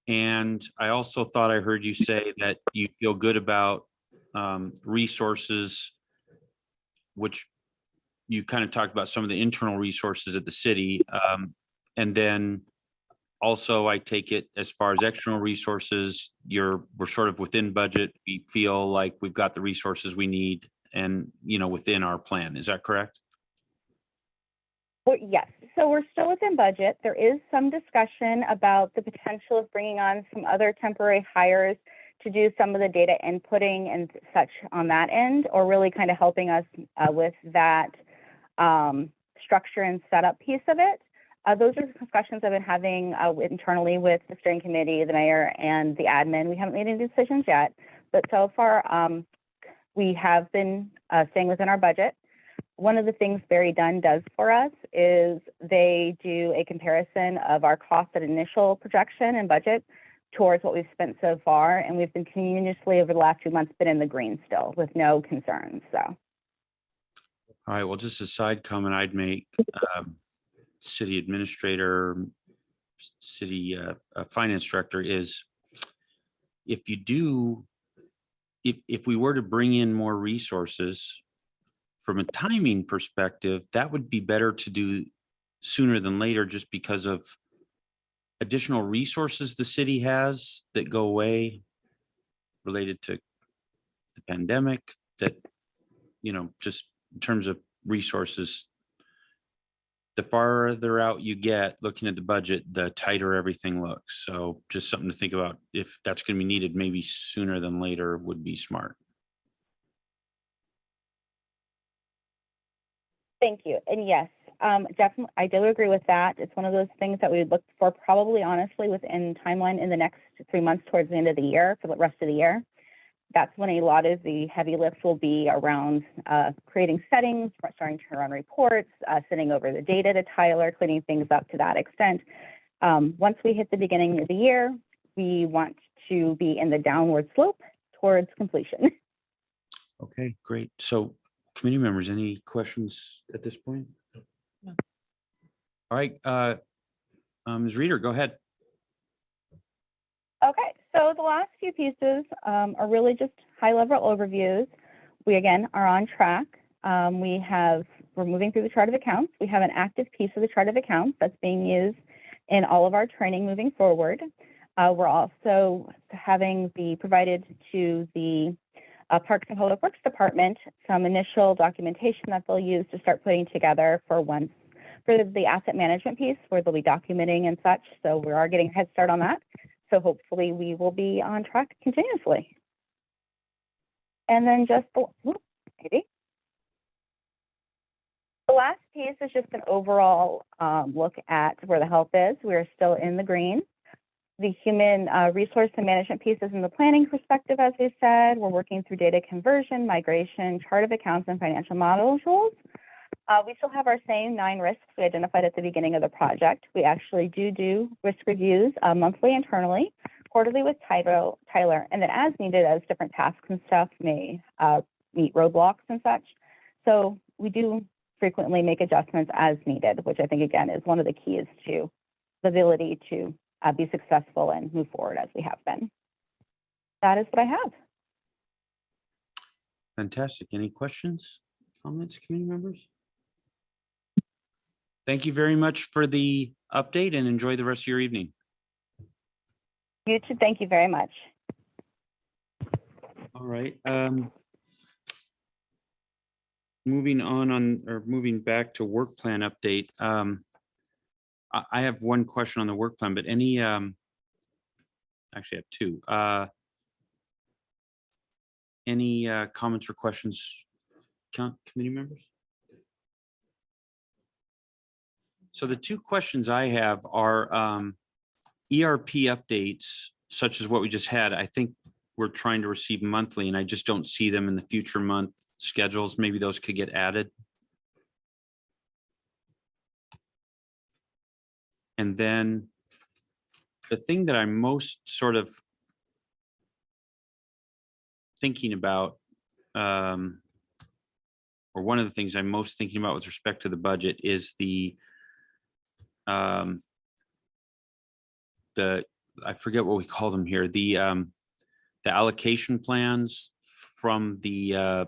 And I also thought I heard you say that you feel good about resources, which you kind of talked about some of the internal resources at the city. And then also, I take it as far as external resources, we're sort of within budget. We feel like we've got the resources we need and, within our plan. Is that correct? Well, yes, so we're still within budget. There is some discussion about the potential of bringing on some other temporary hires to do some of the data inputting and such on that end, or really kind of helping us with that structure and setup piece of it. Those are discussions I've been having internally with the steering committee, the mayor, and the admin. We haven't made any decisions yet, but so far we have been staying within our budget. One of the things Barry Dunn does for us is they do a comparison of our cost at initial projection and budget towards what we've spent so far, and we've been continuously over the last 2 months been in the green still with no concerns. So, All right, well, just a side comment I'd make, city administrator, city finance director, is if we were to bring in more resources from a timing perspective, that would be better to do sooner than later, just because of additional resources the city has that go away related to the pandemic, that, just in terms of resources, the farther out you get looking at the budget, the tighter everything looks. So just something to think about. If that's going to be needed, maybe sooner than later would be smart. thank you. And yes, definitely, I do agree with that. It's one of those things that we would look for probably honestly within timeline in the next 3 months towards the end of the year for the rest of the year. That's when a lot of the heavy lift will be around creating settings, starting to run reports, sending over the data to Tyler, cleaning things up to that extent. Once we hit the beginning of the year, we want to be in the downward slope towards completion. Okay, great. So committee members, any questions at this point? No. All right, Ms. Reader, go ahead. Okay, so the last few pieces are really just high-level overviews. We, again, are on track. We're moving through the chart of accounts. We have an active piece of the chart of accounts that's being used in all of our training moving forward. We're also having provided to the Parks and Public Works Department some initial documentation that they'll use to start putting together for the asset management piece, where they'll be documenting and such. So we are getting a head start on that. So hopefully we will be on track continuously. And then just maybe. The last piece is just an overall look at where the health is. We're still in the green. The human resource and management piece is in the planning perspective, as we said. We're working through data conversion, migration, chart of accounts, and financial modules. We still have our same 9 risks we identified at the beginning of the project. We actually do risk reviews monthly internally, quarterly with Tyler, and then as needed, as different tasks and stuff may meet roadblocks and such. So we do frequently make adjustments as needed, which I think, again, is one of the keys to the ability to be successful and move forward as we have been. That is what I have. Fantastic. Any questions, comments, committee members? Thank you very much for the update and enjoy the rest of your evening. You too. Thank you very much. All right. Moving back to work plan update. I have one question on the work plan, but actually I have 2. Any comments or questions, committee members? So the 2 questions I have are ERP updates, such as what we just had. I think we're trying to receive monthly, and I just don't see them in the future month schedules. Maybe those could get added. And then the thing that I'm most sort of thinking about, or one of the things I'm most thinking about with respect to the budget, is the I forget what we call them here, the allocation plans from the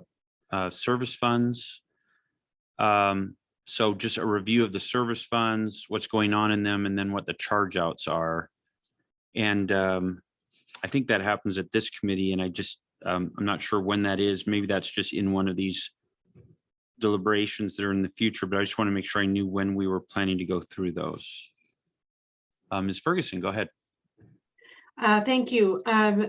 service funds. So just a review of the service funds, what's going on in them, and then what the charge outs are. And I think that happens at this committee, and I just, I'm not sure when that is. Maybe that's just in one of these deliberations that are in the future, but I just want to make sure I knew when we were planning to go through those. Ms. Ferguson, go ahead. Thank you.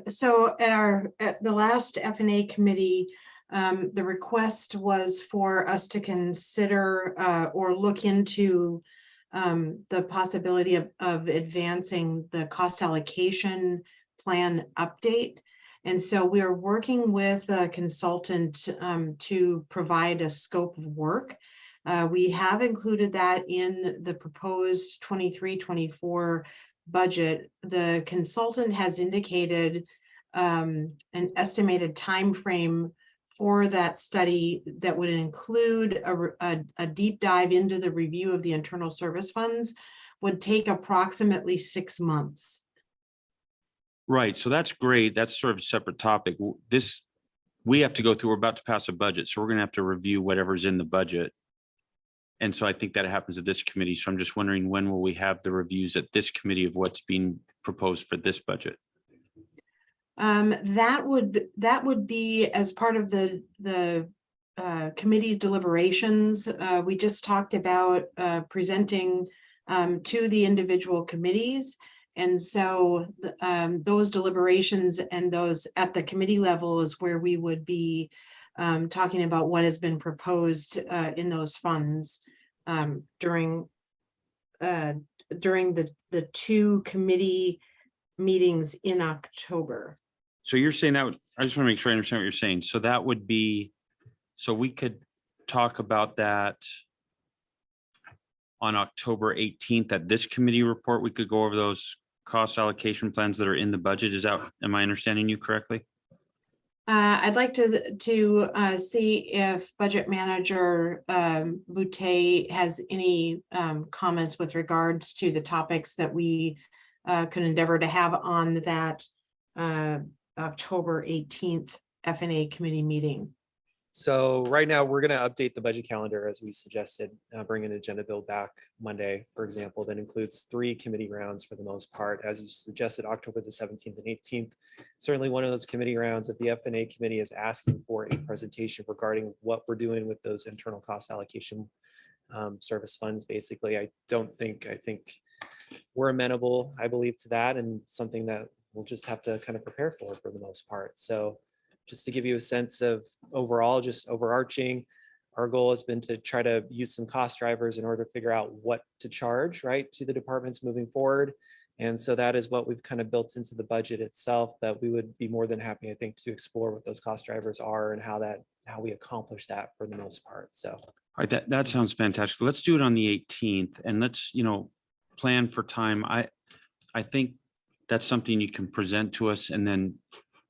So at the last F&A committee, the request was for us to consider or look into the possibility of advancing the cost allocation plan update. And so we are working with a consultant to provide a scope of work. We have included that in the proposed 23-24 budget. The consultant has indicated an estimated time frame for that study that would include a deep dive into the review of the internal service funds would take approximately 6 months. Right, so that's great. That's sort of a separate topic. This, we have to go through, we're about to pass a budget, so we're gonna have to review whatever's in the budget. And so I think that happens at this committee. So I'm just wondering, when will we have the reviews at this committee of what's being proposed for this budget? That would be as part of the committee's deliberations. We just talked about presenting to the individual committees. And so those deliberations and those at the committee level is where we would be talking about what has been proposed in those funds during the 2 committee meetings in October. So you're saying that, I just want to make sure I understand what you're saying. So that would be, so we could talk about that on October 18th at this committee report. We could go over those cost allocation plans that are in the budget. Is that, am I understanding you correctly? I'd like to see if Budget Manager Boutte has any comments with regards to the topics that we could endeavor to have on that October 18th F&A committee meeting. So right now, we're going to update the budget calendar as we suggested, bring an agenda build back Monday, for example, that includes 3 committee rounds for the most part, as you suggested, October the 17th and 18th. Certainly one of those committee rounds, if the F&A committee is asking for a presentation regarding what we're doing with those internal cost allocation service funds, basically, I think we're amenable, I believe, to that, and something that we'll just have to kind of prepare for the most part. So just to give you a sense of overall, just overarching, our goal has been to try to use some cost drivers in order to figure out what to charge, right, to the departments moving forward. And so that is what we've kind of built into the budget itself, that we would be more than happy, I think, to explore what those cost drivers are and how we accomplish that for the most part. So. All right, that sounds fantastic. Let's do it on the 18th, and let's, plan for time. I think that's something you can present to us, and then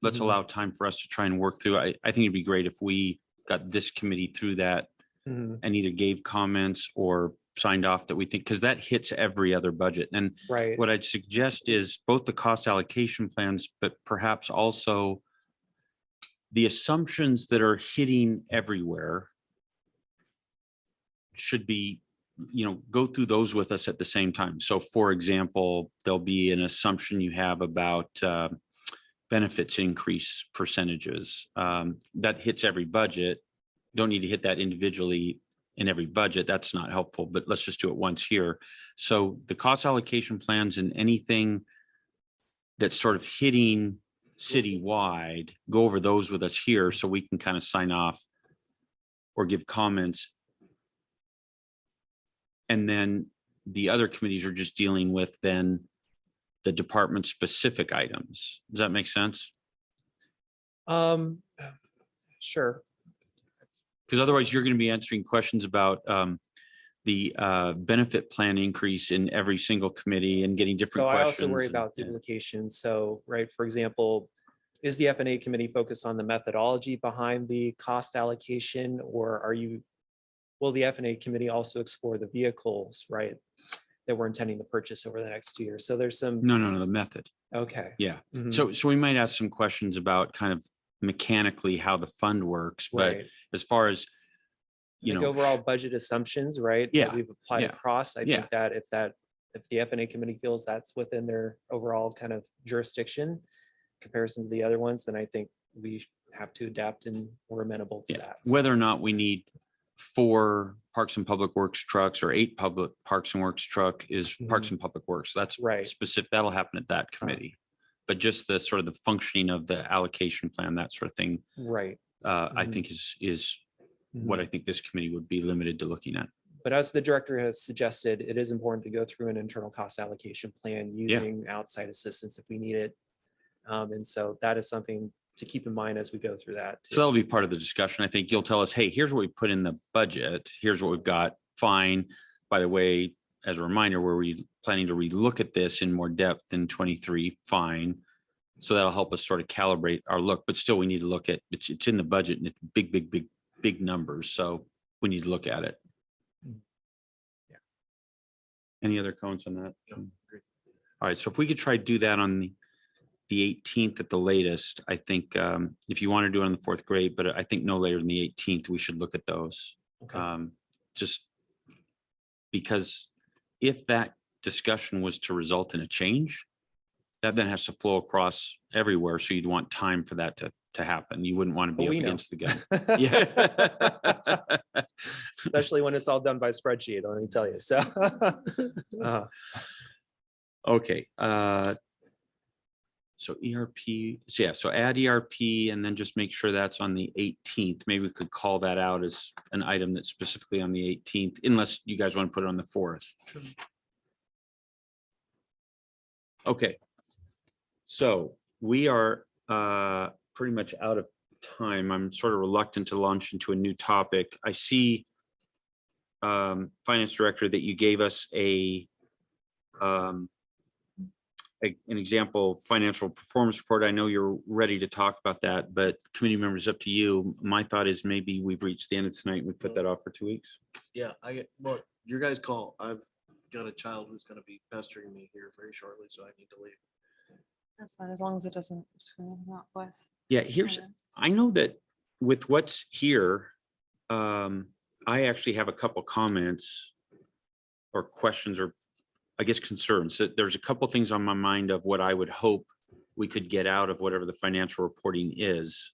let's allow time for us to try and work through. I think it'd be great if we got this committee through that and either gave comments or signed off that we think, because that hits every other budget. And Right. what I'd suggest is both the cost allocation plans, but perhaps also the assumptions that are hitting everywhere should be, go through those with us at the same time. So for example, there'll be an assumption you have about benefits increase percentages. That hits every budget. Don't need to hit that individually in every budget. That's not helpful, but let's just do it once here. So the cost allocation plans and anything that's sort of hitting citywide, go over those with us here so we can kind of sign off or give comments. And then the other committees are just dealing with then the department specific items. Does that make sense? Sure. Because otherwise you're going to be answering questions about the benefit plan increase in every single committee and getting different So questions. I also worry and- about duplication. So, right, for example, is the F&A committee focused on the methodology behind the cost allocation, or will the F&A committee also explore the vehicles, right, that we're intending to purchase over the next 2 years? So there's some, No, the method. okay. Yeah. Mhm. So we might ask some questions about kind of mechanically how the fund works, but Right. as far as you Like know, overall budget assumptions, right? that Yeah, We've applied yeah, across. I yeah. think that if the FNA committee feels that's within their overall kind of jurisdiction comparison to the other ones, then I think we have to adapt and we're amenable to yeah, that. whether or not we need 4 Parks and Public Works trucks or 8 public Parks and Works truck is Parks Mhm. and Public Works. That's Right. specific. That'll happen at that committee. But just the sort of the functioning of the allocation plan, that sort of thing, Right. I Mhm. think is what I think this committee would be limited to looking at. But as the director has suggested, it is important to go through an internal cost allocation plan using outside assistance if we need it. And so that is something to keep in mind as we go through that. So that'll be part of the discussion. I think you'll tell us, hey, here's what we put in the budget. Here's what we've got. Fine. By the way, as a reminder, we're planning to relook at this in more depth in 23. Fine. So that'll help us sort of calibrate our look, but still we need to look at, it's in the budget and it's big numbers. So we need to look at it. Yeah. Any other comments on that? No, great. All right. So if we could try to do that on the 18th at the latest, I think if you want to do it on the 4th, great, but I think no later than the 18th, we should look at those. Okay. Just because if that discussion was to result in a change, that then has to flow across everywhere. So you'd want time for that to happen. You wouldn't want to be But up we know. against the gun. Yeah. Especially when it's all done by spreadsheet, let me tell you. So. Okay. So ERP, so yeah, so add ERP and then just make sure that's on the 18th. Maybe we could call that out as an item that's specifically on the 18th, unless you guys want to put it on the 4th. Okay. So we are pretty much out of time. I'm sort of reluctant to launch into a new topic. I see, Finance Director, that you gave us an example financial performance report. I know you're ready to talk about that, but committee members, up to you. My thought is maybe we've reached the end of tonight and we put that off for 2 weeks. Yeah, well, your guys call. I've got a child who's gonna be pestering me here very shortly, so I need to leave. That's fine, as long as it doesn't screw anything up with. Yeah, here's, finance. I know that with what's here, I actually have a couple comments or questions, or I guess concerns. So there's a couple things on my mind of what I would hope we could get out of whatever the financial reporting is.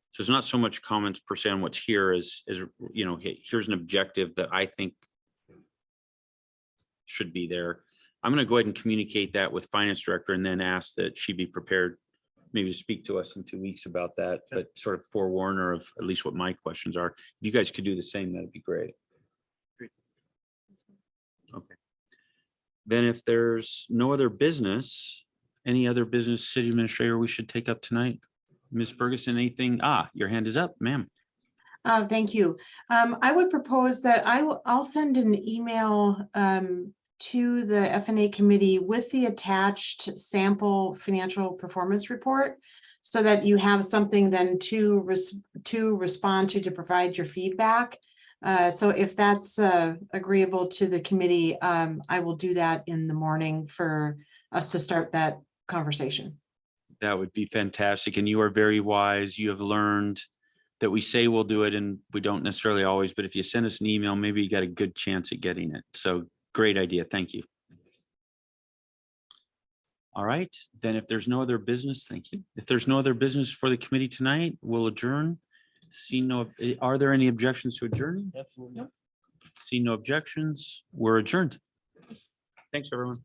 So it's not so much comments per se on what's here as you know, here's an objective that I think should be there. I'm going to go ahead and communicate that with Finance Director and then ask that she be prepared maybe to speak to us in 2 weeks about that, but sort of forewarn her of at least what my questions are. If you guys could do the same, that'd be great. Okay. Then if there's no other business, any other business, City Administrator, we should take up tonight? Ms. Ferguson, anything? Your hand is up, ma'am. Thank you. I would propose that I'll send an email to the FNA committee with the attached sample financial performance report, so that you have something then to respond to provide your feedback. So if that's agreeable to the committee, I will do that in the morning for us to start that conversation. That would be fantastic. And you are very wise. You have learned that we say we'll do it and we don't necessarily always, but if you send us an email, maybe you got a good chance at getting it. So great idea. Thank you. All right, then if there's no other business, thank you. If there's no other business for the committee tonight, we'll adjourn. See are there any objections to adjourning? Absolutely. See no objections, we're adjourned. Thanks, everyone.